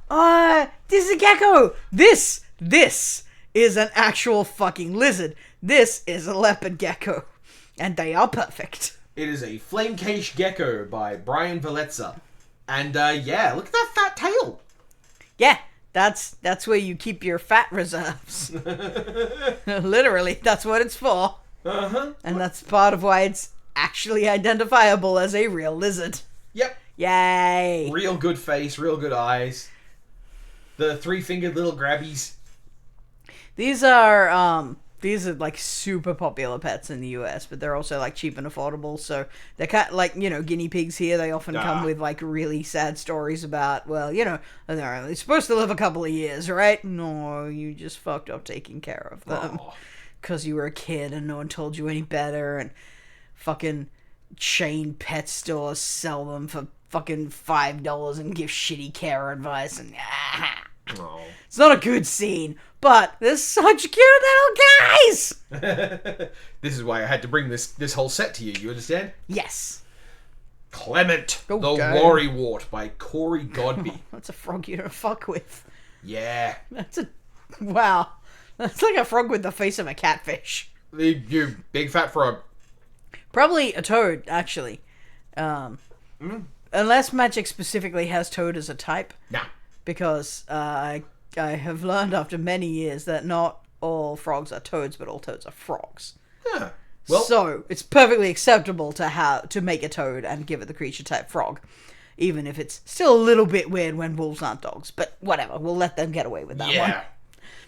This is a gecko! This is an actual fucking lizard. This is a leopard gecko. And they are perfect. It is a flame cage gecko by Brian Valetza. And, yeah, look at that fat tail. Yeah, that's where you keep your fat reserves. Literally, that's what it's for. Uh-huh. And that's part of why it's actually identifiable as a real lizard. Yep. Yay. Real good face, real good eyes. The three-fingered little grabbies. These are like super popular pets in the US, but they're also like cheap and affordable. So they're kind of like, guinea pigs here. They often come with like really sad stories about, well, they're only supposed to live a couple of years, right? No, you just fucked up taking care of them because you were a kid and no one told you any better. And fucking chain pet stores sell them for fucking $5 and give shitty care advice. And it's not a good scene. But they're such cute little guys! This is why I had to bring this whole set to you, you understand? Yes. Clement, the Worrywart by Corey Godby. That's a frog you don't fuck with. Yeah. Wow. That's like a frog with the face of a catfish. You big fat frog. Probably a toad, actually. Unless Magic specifically has toad as a type. Nah. Because, I have learned after many years that not all frogs are toads, but all toads are frogs. Huh. Well, so it's perfectly acceptable to make a toad and give it the creature type frog, even if it's still a little bit weird when wolves aren't dogs. But whatever, we'll let them get away with that one.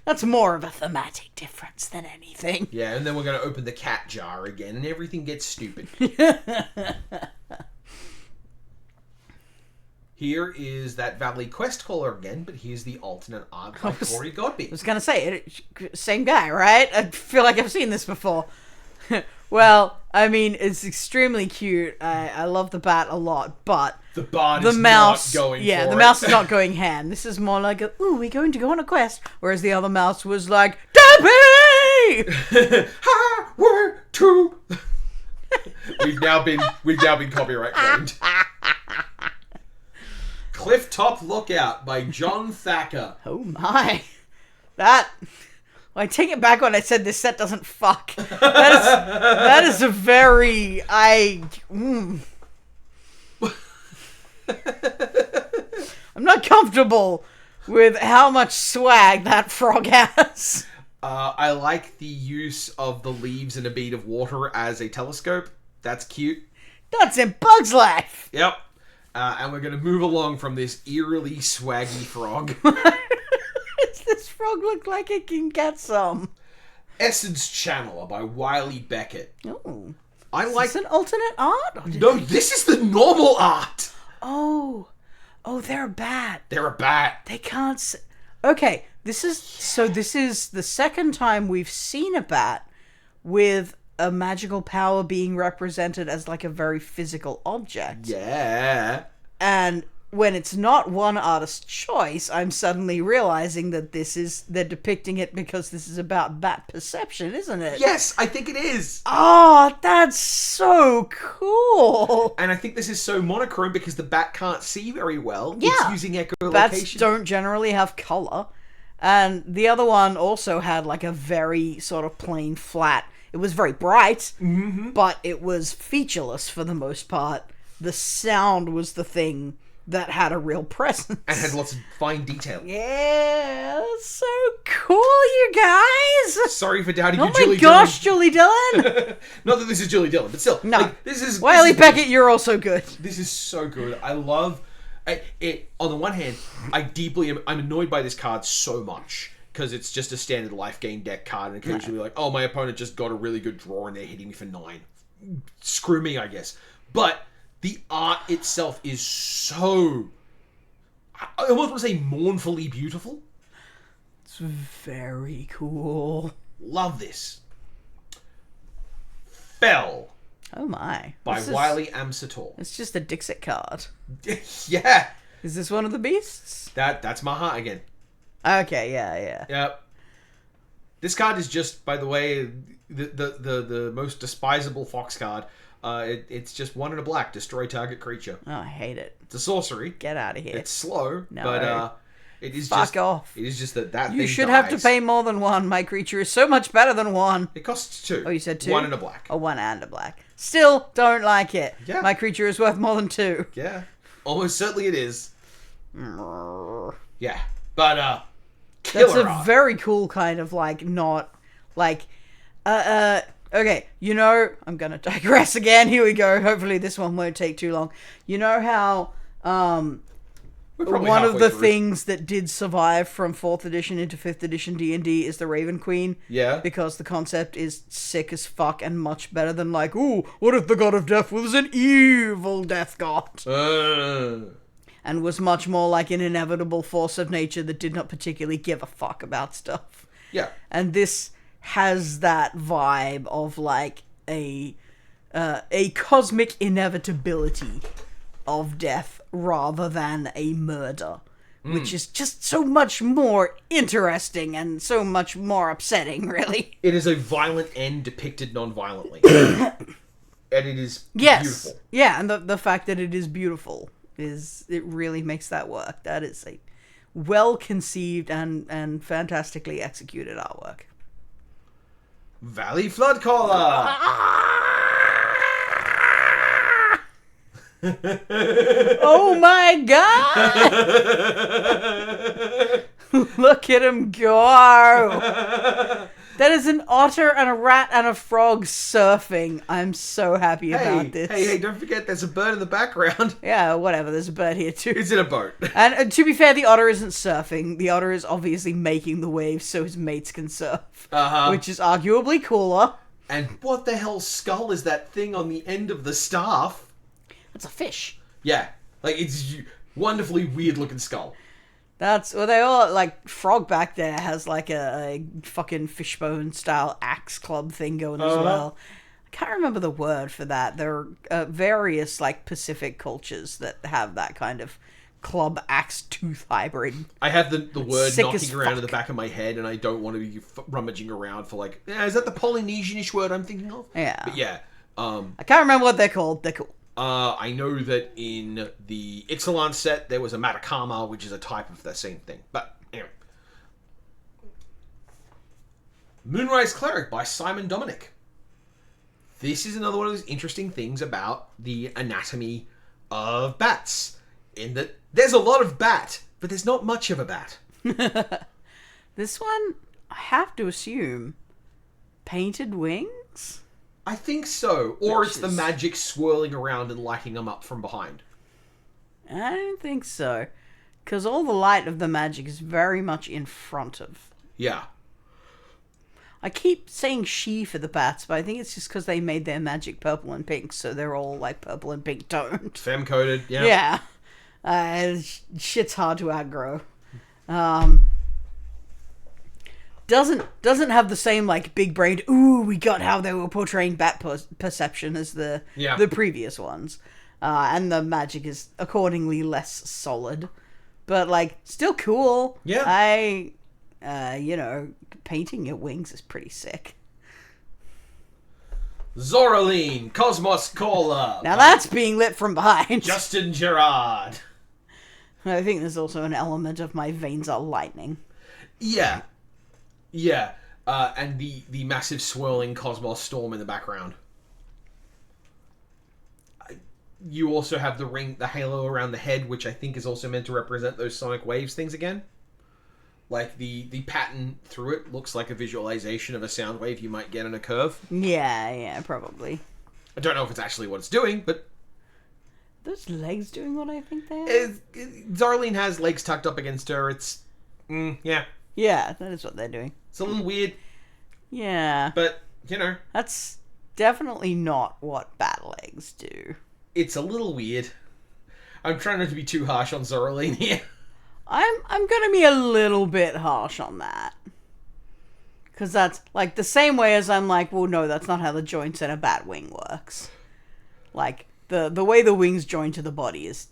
That's more of a thematic difference than anything. Yeah, and then we're going to open the cat jar again, and everything gets stupid. Here is that Valley Quest caller again, but here's the alternate art by Corey Godby. I was going to say, same guy, right? I feel like I've seen this before. Well, I mean, it's extremely cute. I love the bat a lot, but The bard is not going for the mouse is not going ham. This is more like we're going to go on a quest. Whereas the other mouse was like, Debbie! Highway to... We've now been copyright claimed. Clifftop Lookout by John Thacker. Oh my. Well, I take it back when I said this set doesn't fuck. That is a very... I'm not comfortable with how much swag that frog has. I like the use of the leaves and a bead of water as a telescope. That's cute. That's in Bug's Life. Yep. And we're going to move along from this eerily swaggy frog. Does this frog look like it can get some? Essence Channeler by Wiley Beckett. Oh. Is this an alternate art? No, this is the normal art. Oh, they're a bat. They're a bat. They can't... Okay, this is the second time we've seen a bat with a magical power being represented as like a very physical object. Yeah. And when it's not one artist's choice, I'm suddenly realizing that they're depicting it because this is about bat perception, isn't it? Yes, I think it is. Oh, that's so cool. And I think this is so monochrome because the bat can't see very well. Yeah. It's using echolocation. Bats don't generally have color. And the other one also had like a very sort of plain flat. It was very bright, but it was featureless for the most part. The sound was the thing that had a real presence. And had lots of fine detail. Yeah, that's so cool, you guys! Sorry for doubting you, Julie Dillon. Oh my gosh, Julie Dillon! Not that this is Julie Dillon, but still. No. Like, this is... Wiley Beckett, you're also good. This is so good. I love... it. On the one hand, I'm annoyed by this card so much. Because it's just a standard life gain deck card. And occasionally like, oh, my opponent just got a really good draw and they're hitting me for 9. Screw me, I guess. But... the art itself is so... I almost want to say mournfully beautiful. It's very cool. Love this. Fell. Oh my. By Wiley Amsator. It's just a Dixit card. Yeah. Is this one of the beasts? That's my heart again. Okay, yeah. Yep. This card is just, by the way, the most despisable Fox card. It's just 1 and a black. Destroy target creature. Oh, I hate it. It's a sorcery. Get out of here. It's slow, no. But it is Fuck off. It is just that you thing should dies. have to pay more than 1. My creature is so much better than 1. It costs 2. Oh, you said 2? 1 and a black. Oh, 1 and a black. Still don't like it. Yeah. My creature is worth more than 2. Yeah. Almost certainly it is. Mm. Yeah. But killer that's a art. very cool kind of like not like okay, you know, I'm gonna digress again. Here we go. Hopefully this one won't take too long. You know how one of the things that did survive from 4th edition into 5th edition D&D is the Raven Queen? Yeah. Because the concept is sick as fuck and much better than like, ooh, what if the god of death was an evil death god? And was much more like an inevitable force of nature that did not particularly give a fuck about stuff. Yeah. And this has that vibe of like a cosmic inevitability of death rather than a murder, which is just so much more interesting and so much more upsetting, really. It is a violent end depicted non-violently. And it is beautiful. Yeah, and the fact that it is beautiful it really makes that work. That is a well-conceived and fantastically executed artwork. Valley Floodcaller! Oh my god! Look at him go! That is an otter and a rat and a frog surfing. I'm so happy about this. Hey, don't forget there's a bird in the background. Yeah, whatever, there's a bird here too. It's in a boat. And to be fair, the otter isn't surfing. The otter is obviously making the waves so his mates can surf. Which is arguably cooler. And what the hell skull is that thing on the end of the staff? It's a fish. Yeah, like it's wonderfully weird looking skull. They all, like, Frog back there has, like, a fucking fishbone-style axe club thing going as well. can't remember the word for that. There are various like Pacific cultures that have that kind of club axe tooth hybrid. I have the word knocking around in the back of my head, and I don't want to be rummaging around for like, is that the Polynesian-ish word I'm thinking of? Yeah. But yeah. I can't remember what they're called. They're cool. I know that in the Ixalan set there was a Matakama, which is a type of the same thing. But anyway. Moonrise Cleric by Simon Dominic. This is another one of those interesting things about the anatomy of bats. In that there's a lot of bat, but there's not much of a bat. This one, I have to assume, painted wings? I think so. Or it's the magic swirling around and lighting them up from behind. I don't think so. Because all the light of the magic is very much in front of. Yeah. I keep saying she for the bats, but I think it's just because they made their magic purple and pink, so they're all like purple and pink toned. Femme-coded, yeah. Yeah. Shit's hard to outgrow. Doesn't have the same like big brained, ooh, we got how they were portraying bat perception as the previous ones. And the magic is accordingly less solid. But like, still cool. Yeah. Painting your wings is pretty sick. Zoraline, Cosmos Caller. Now that's being lit from behind. Justin Gerard. I think there's also an element of my veins are lightning. Yeah. Yeah. And the massive swirling Cosmos Storm in the background. You also have the halo around the head, which I think is also meant to represent those sonic waves things again. Like, the pattern through it looks like a visualization of a sound wave you might get in a curve. Yeah, probably. I don't know if it's actually what it's doing, but... Those legs doing what I think they are? Zarline has legs tucked up against her. It's... yeah. Yeah, that is what they're doing. It's a little weird. Yeah. But, you know... That's definitely not what bat legs do. It's a little weird. I'm trying not to be too harsh on Zoraline here. I'm gonna be a little bit harsh on that. Because that's, like, the same way as I'm like, well, no, that's not how the joints in a bat wing works. Like, the way the wings join to the body is...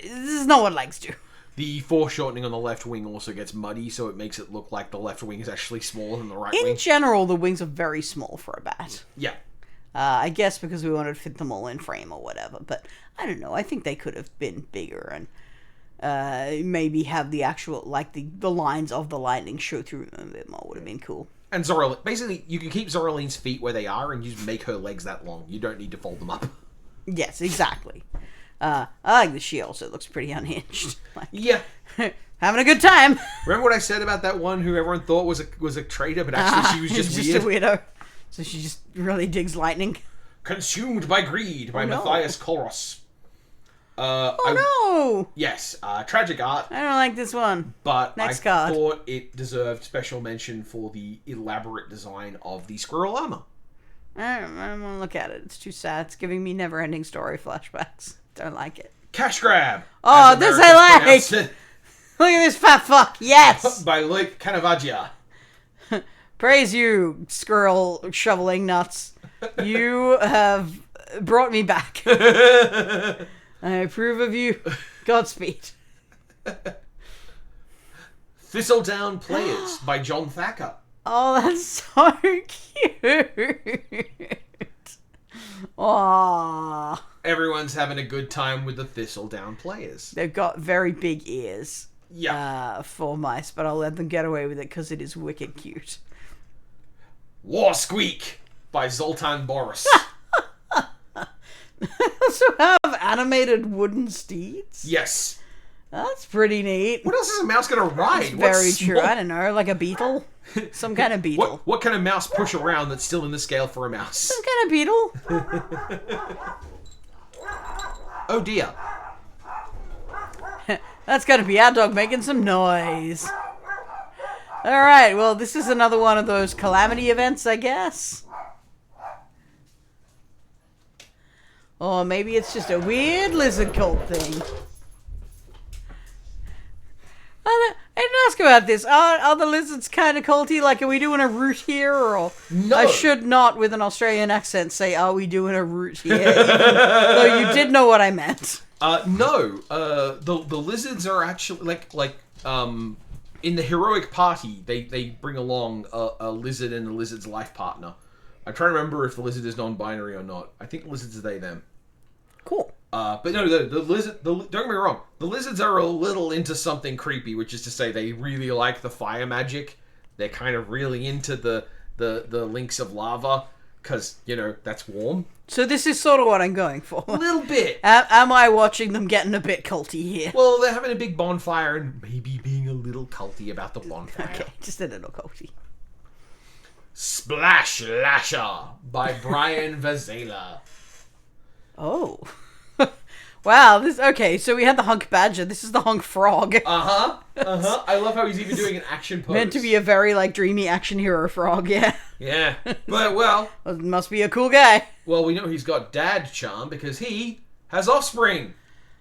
This is not what legs do. The foreshortening on the left wing also gets muddy, so it makes it look like the left wing is actually smaller than the right wing. In general, the wings are very small for a bat. Yeah. I guess because we wanted to fit them all in frame or whatever. But, I don't know, I think they could have been bigger and... maybe have the actual, like, the lines of the lightning show through them a bit more would have been cool. And Zoraline, basically, you can keep Zoraline's feet where they are and just make her legs that long. You don't need to fold them up. Yes, exactly. I like that she also looks pretty unhinged. Like, yeah. Having a good time. Remember what I said about that one who everyone thought was a traitor, but actually she was just weird? Just a weirdo. So she just really digs lightning. Consumed by Greed by Matthias Koros. No! Yes, tragic art. I don't like this one. But Next I card. thought it deserved special mention for the elaborate design of the squirrel armor. I don't want to look at it. It's too sad. It's giving me never-ending story flashbacks. Don't like it. Cash Grab. Oh, this I like! Look at this fat fuck. Yes! By Loic Canavaggia. Praise you, squirrel shoveling nuts. You have brought me back. I approve of you. Godspeed. Thistledown Players by John Thacker. Oh, that's so cute. Aww. Everyone's having a good time with the Thistledown Players. They've got very big ears. Yeah. For mice, but I'll let them get away with it because it is wicked cute. War Squeak by Zoltan Boris. They also have animated wooden steeds? Yes. That's pretty neat. What else is a mouse going to ride? That's very true. I don't know, like a beetle? Some kind of beetle. What can a mouse push around that's still in the scale for a mouse? Some kind of beetle. Oh dear. That's gotta be our dog making some noise. Alright, well, this is another one of those calamity events, I guess. Or maybe it's just a weird lizard cult thing. didn't ask about this. Are the lizards kind of culty? Like, are we doing a route here? Or no. I should not, with an Australian accent, say, are we doing a route here? Even though you did know what I meant. No. The lizards are actually, in the heroic party, they bring along a lizard and a lizard's life partner. I'm trying to remember if the lizard is non-binary or not. I think lizards are they, them. Cool. But no, the lizard. Don't get me wrong. The lizards are a little into something creepy, which is to say they really like the fire magic. They're kind of really into the links of lava because that's warm. So this is sort of what I'm going for. A little bit. Am I watching them getting a bit culty here? Well, they're having a big bonfire and maybe being a little culty about the bonfire. Okay, just a little culty. Splash Lasher by Brian Vazela. Oh. Wow, okay, so we had the hunk badger, this is the hunk frog. I love how he's even doing an action pose. Meant to be a very, dreamy action hero frog, yeah. Yeah, but, well... Must be a cool guy. Well, we know he's got dad charm because he has offspring.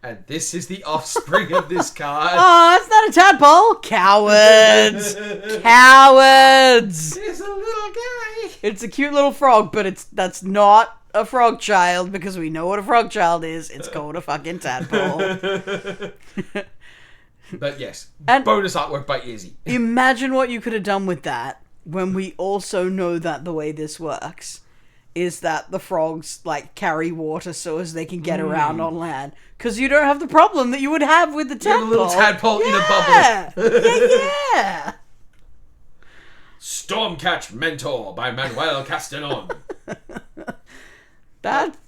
And this is the offspring of this card. Oh, it's not a tadpole. Cowards. Cowards. It's a little guy. It's a cute little frog, but that's not a frog child because we know what a frog child is. It's called a fucking tadpole. But yes, and bonus artwork by Izzy. Imagine what you could have done with that when we also know that the way this works is that the frogs carry water so as they can get around on land. Because you don't have the problem that you would have with the tadpole. A little tadpole in a bubble. Yeah. Stormcatch Mentor by Manuel Castellon.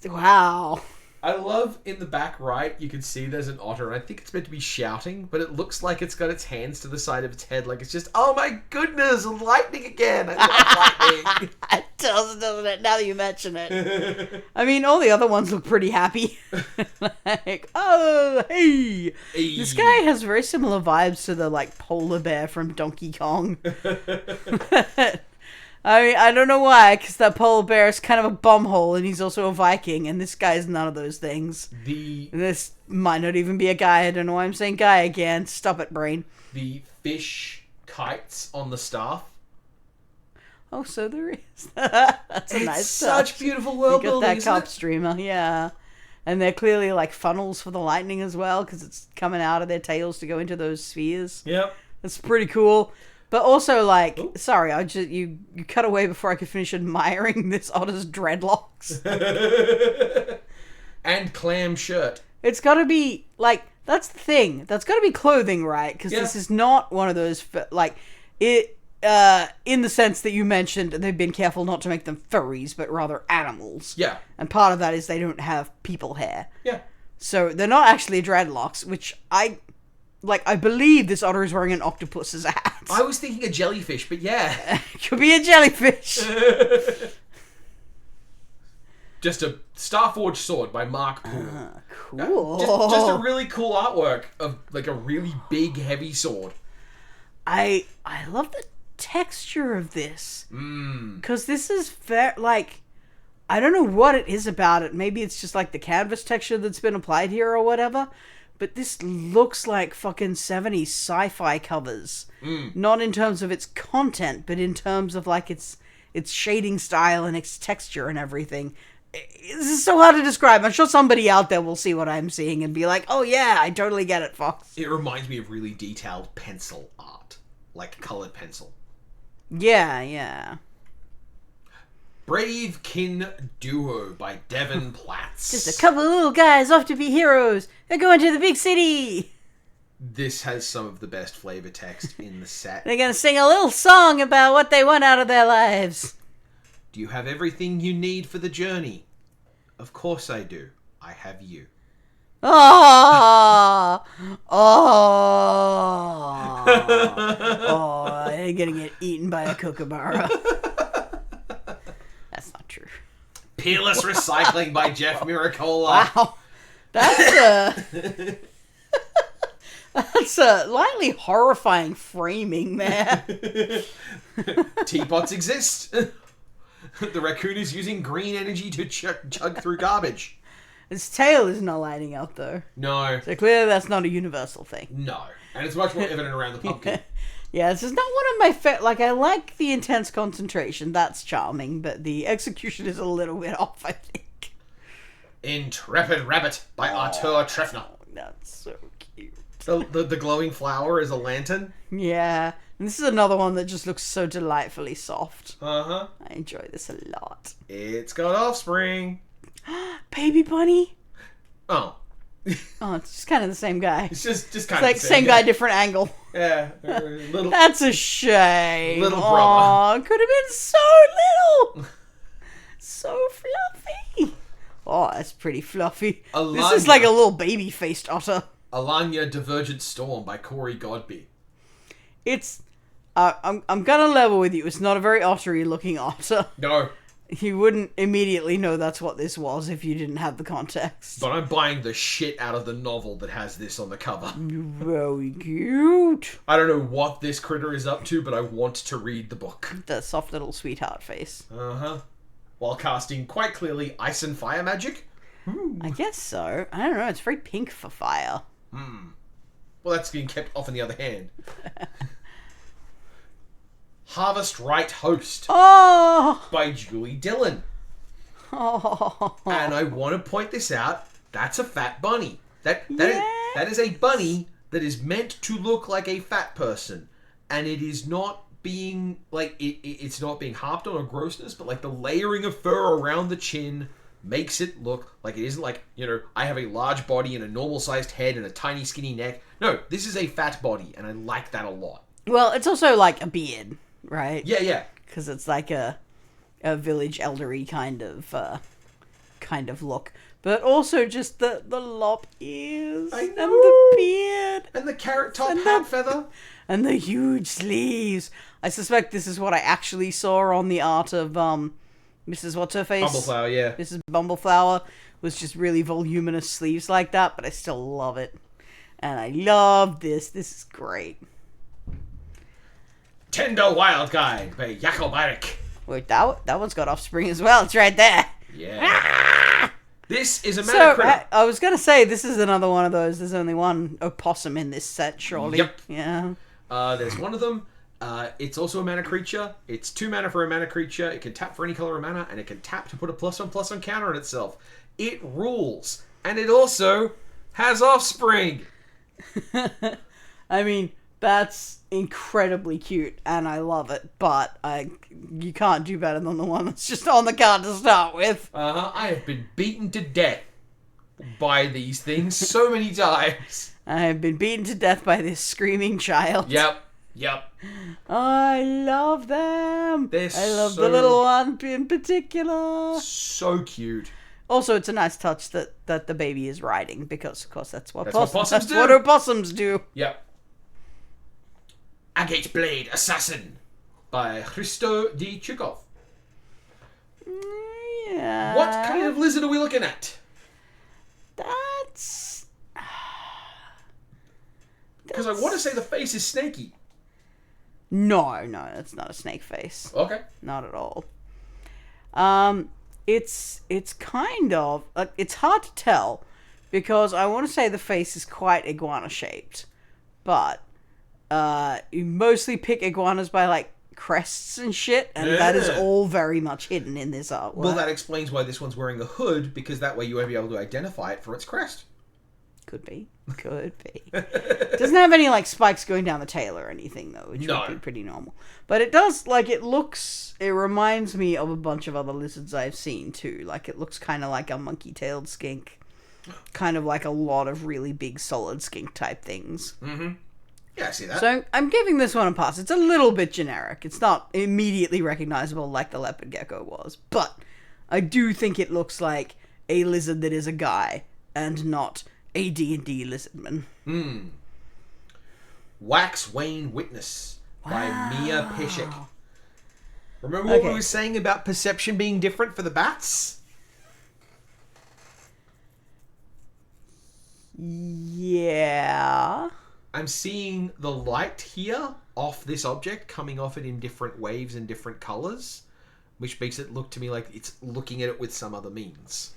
Wow. I love in the back right, you can see there's an otter, and I think it's meant to be shouting, but it looks like it's got its hands to the side of its head, like it's just, oh my goodness, lightning again. I love lightning. It does, doesn't it? Now that you mention it. I mean, all the other ones look pretty happy. Oh, hey. This guy has very similar vibes to the, polar bear from Donkey Kong. I mean, I don't know why, because that polar bear is kind of a bumhole, and he's also a Viking, and this guy's none of those things. This might not even be a guy. I don't know why I'm saying guy again. Stop it, brain. The fish kites on the staff. Oh, so there is. That's a nice touch. Such beautiful world building, you got that carp streamer, yeah. And they're clearly funnels for the lightning as well, because it's coming out of their tails to go into those spheres. Yep. That's pretty cool. But also, sorry, you cut away before I could finish admiring this otter's dreadlocks. And clam shirt. It's got to be, that's the thing. That's got to be clothing, right? Because this is not one of those, in the sense that you mentioned, they've been careful not to make them furries, but rather animals. Yeah. And part of that is they don't have people hair. Yeah. So they're not actually dreadlocks, which I believe this otter is wearing an octopus's hat. I was thinking a jellyfish, but yeah. Could be a jellyfish. Just a Starforged sword by Mark Poole. Cool. Just a really cool artwork of, a really big, heavy sword. I love the texture of this. Because this is very, I don't know what it is about it. Maybe it's just, the canvas texture that's been applied here or whatever. But this looks like fucking 70s sci-fi covers. Not in terms of its content, but in terms of its shading style and its texture and everything. This is so hard to describe. I'm sure somebody out there will see what I'm seeing and be like, oh yeah, I totally get it, Fox. It reminds me of really detailed pencil art. Colored pencil. Yeah. Brave Kin Duo by Devin Platts. Just a couple of little guys off to be heroes. They're going to the big city. This has some of the best flavor text in the set. They're going to sing a little song about what they want out of their lives. Do you have everything you need for the journey? Of course I do. I have you. Oh, they're going to get eaten by a kookaburra. That's not true. Peerless Recycling by Jeff Miracola. Wow. That's a lightly horrifying framing there. Teapots exist. The raccoon is using green energy to chug through garbage. Its tail is not lighting up, though. No. So clearly that's not a universal thing. No. And it's much more evident around the pumpkin. Yeah, this is not one of my favorite. Like, I like the intense concentration. That's charming, but the execution is a little bit off, I think. Intrepid Rabbit by Artur Trefner. That's so cute. The glowing flower is a lantern. Yeah. And this is another one that just looks so delightfully soft. Uh-huh. I enjoy this a lot. It's got offspring. Baby bunny? Oh. Oh, it's just kind of the same guy. It's just kind It's of like the same guy, different angle. Yeah. Little. That's a shame. Little brother. Could have been so little. So fluffy. Oh, that's pretty fluffy. Alanya. This is like a little baby-faced otter. Alanya Divergent Storm by Corey Godby. It's... I'm gonna level with you. It's not a very ottery looking otter. No. You wouldn't immediately know that's what this was if you didn't have the context. But I'm buying the shit out of the novel that has this on the cover. Very cute. I don't know what this critter is up to, but I want to read the book. The soft little sweetheart face. Uh-huh. While casting quite clearly ice and fire magic. Ooh. I guess so. I don't know. It's very pink for fire. Well, that's being kept off in the other hand. Harvest Right Host by Julie Dillon. And I want to point this out. That's a fat bunny. That is a bunny that is meant to look like a fat person. And it is not being, like, it's not being harped on or grossness, but, like, the layering of fur around the chin makes it look like it isn't like, you know, I have a large body and a normal-sized head and a tiny, skinny neck. No, this is a fat body, and I like that a lot. Well, it's also like a beard, right? Yeah. Because it's like a village eldery kind of look. But also just the lop ears. I know. And the beard. And the carrot top hat feather. And the huge sleeves. I suspect this is what I actually saw on the art of Mrs. What's-Her-Face? Bumbleflower, yeah. Mrs. Bumbleflower was just really voluminous sleeves like that, but I still love it. And I love this. This is great. Tender Wild Guide by Jakob. Wait, that one's got offspring as well. It's right there. Yeah. This is a mana critter. I was going to say, this is another one of those. There's only one opossum in this set, surely. Yep. Yeah. There's one of them. It's also a mana creature. It's 2 mana for a mana creature. It can tap for any color of mana, and it can tap to put a +1/+1 counter on itself. It rules. And it also has offspring. I mean, that's incredibly cute, and I love it, but you can't do better than the one that's just on the card to start with. I have been beaten to death by these things so many times. I have been beaten to death by this screaming child. Yep. I love them. I love the little one in particular. So cute. Also, it's a nice touch that the baby is riding, because, of course, that's what opossums do. Yep. Agate Blade Assassin by Hristo D. Chukov. Yeah. What kind of lizard are we looking at? That's... Because I want to say the face is snaky. No, that's not a snake face. Okay. Not at all. It's kind of... it's hard to tell, because I want to say the face is quite iguana-shaped. But you mostly pick iguanas by, like, crests and shit, and that is all very much hidden in this artwork. Well, that explains why this one's wearing a hood, because that way you won't be able to identify it for its crest. Could be. It doesn't have any, like, spikes going down the tail or anything, though, which would be pretty normal. But it does, like, it reminds me of a bunch of other lizards I've seen, too. Like, it looks kind of like a monkey-tailed skink. Kind of like a lot of really big, solid skink-type things. Mm-hmm. Yeah, I see that. So I'm giving this one a pass. It's a little bit generic. It's not immediately recognizable like the leopard gecko was. But I do think it looks like a lizard that is a guy and not a D&D lizardman. Wax Wayne Witness by Mia Peshek. Remember what we were saying about perception being different for the bats? Yeah. I'm seeing the light here off this object coming off it in different waves and different colors, which makes it look to me like it's looking at it with some other means.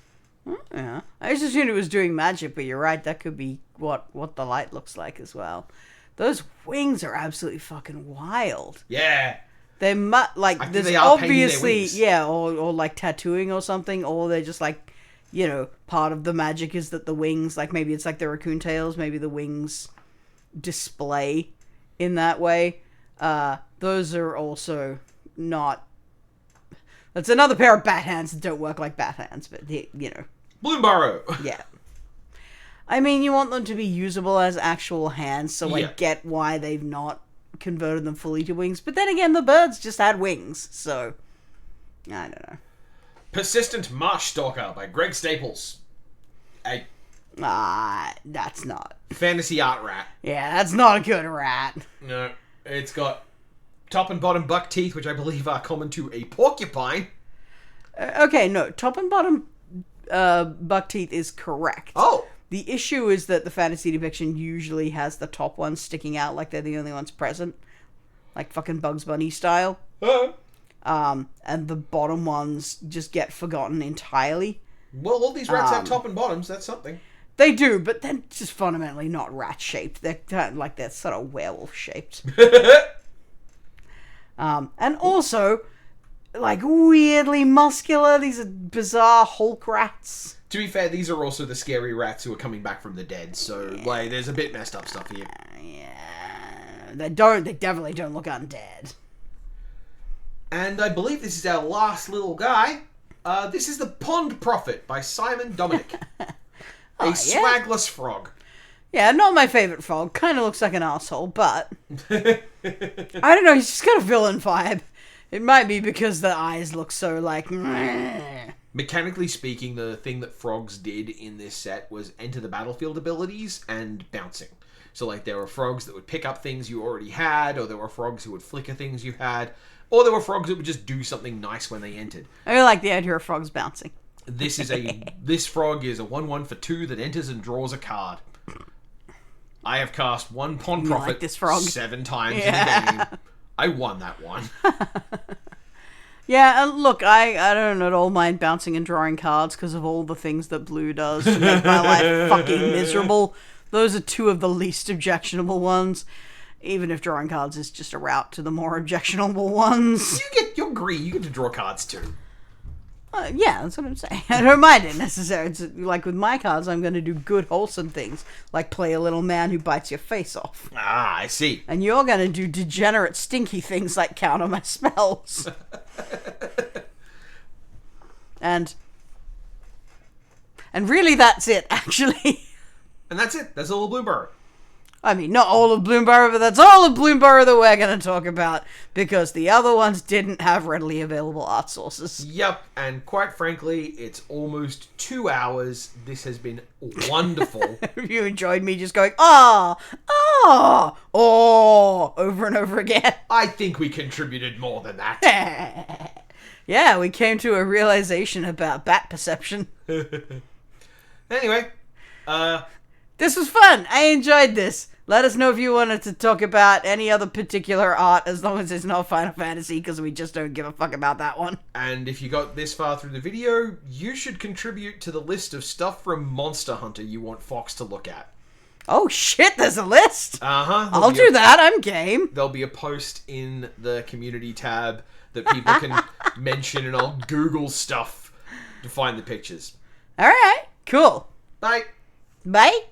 Yeah. I just assumed it was doing magic, but you're right, that could be what the light looks like as well. those wings are absolutely fucking wild. Yeah. They like there's obviously or like tattooing or something, or they're just like, you know, part of the magic is that the wings, like maybe it's like the raccoon tails, maybe the wings display in that way. Those are also not. That's another pair of bat hands that don't work like bat hands, but you know. Bloomburrow. Yeah. I mean, you want them to be usable as actual hands, so I get why they've not converted them fully to wings. But then again, the birds just had wings, so I don't know. Persistent Marsh Stalker by Greg Staples. That's not. Fantasy art rat. Yeah, that's not a good rat. No, it's got top and bottom buck teeth, which I believe are common to a porcupine. Okay, no, top and bottom buck teeth is correct. Oh. The issue is that the fantasy depiction usually has the top ones sticking out like they're the only ones present. Like fucking Bugs Bunny style. And the bottom ones just get forgotten entirely. Well, all these rats have top and bottoms, that's something. They do, but they're just fundamentally not rat-shaped. They're kind of like they're sort of werewolf-shaped. And also, like, weirdly muscular. These are bizarre Hulk rats. To be fair, these are also the scary rats who are coming back from the dead, so, like, there's a bit messed up stuff here. Yeah. They definitely don't look undead. And I believe this is our last little guy. This is The Pond Prophet by Simon Dominic. A swagless frog. Yeah, not my favourite frog. Kind of looks like an asshole, but I don't know, he's just got a villain vibe. It might be because the eyes look so, like... Mechanically speaking, the thing that frogs did in this set was enter the battlefield abilities and bouncing. So, like, there were frogs that would pick up things you already had, or there were frogs who would flicker things you had, or there were frogs that would just do something nice when they entered. I really like the idea of frogs bouncing. This frog is a 1/1 for 2 that enters and draws a card. I have cast one Pond Prophet like this frog 7 times in the game. I won that one. Yeah, and look, I don't at all mind bouncing and drawing cards because of all the things that blue does to make my life fucking miserable. Those are 2 of the least objectionable ones. Even if drawing cards is just a route to the more objectionable ones. You're green. You get to draw cards too. Yeah, that's what I'm saying. I don't mind it necessarily. It's like with my cards, I'm going to do good, wholesome things, like play a little man who bites your face off. Ah, I see. And you're going to do degenerate, stinky things like counter my spells. And really, that's it, actually. And that's it. That's all of Bloomburrow. I mean, not all of Bloomburrow, but that's all of Bloomburrow that we're going to talk about, because the other ones didn't have readily available art sources. Yep, and quite frankly, it's almost 2 hours. This has been wonderful. Have you enjoyed me just going, over and over again? I think we contributed more than that. Yeah, we came to a realization about bat perception. Anyway, this was fun. I enjoyed this. Let us know if you wanted to talk about any other particular art, as long as it's not Final Fantasy, because we just don't give a fuck about that one. And if you got this far through the video, you should contribute to the list of stuff from Monster Hunter you want Fox to look at. Oh shit, there's a list? Uh-huh. I'll do that, I'm game. There'll be a post in the community tab that people can mention, and I'll Google stuff to find the pictures. Alright, cool. Bye. Bye.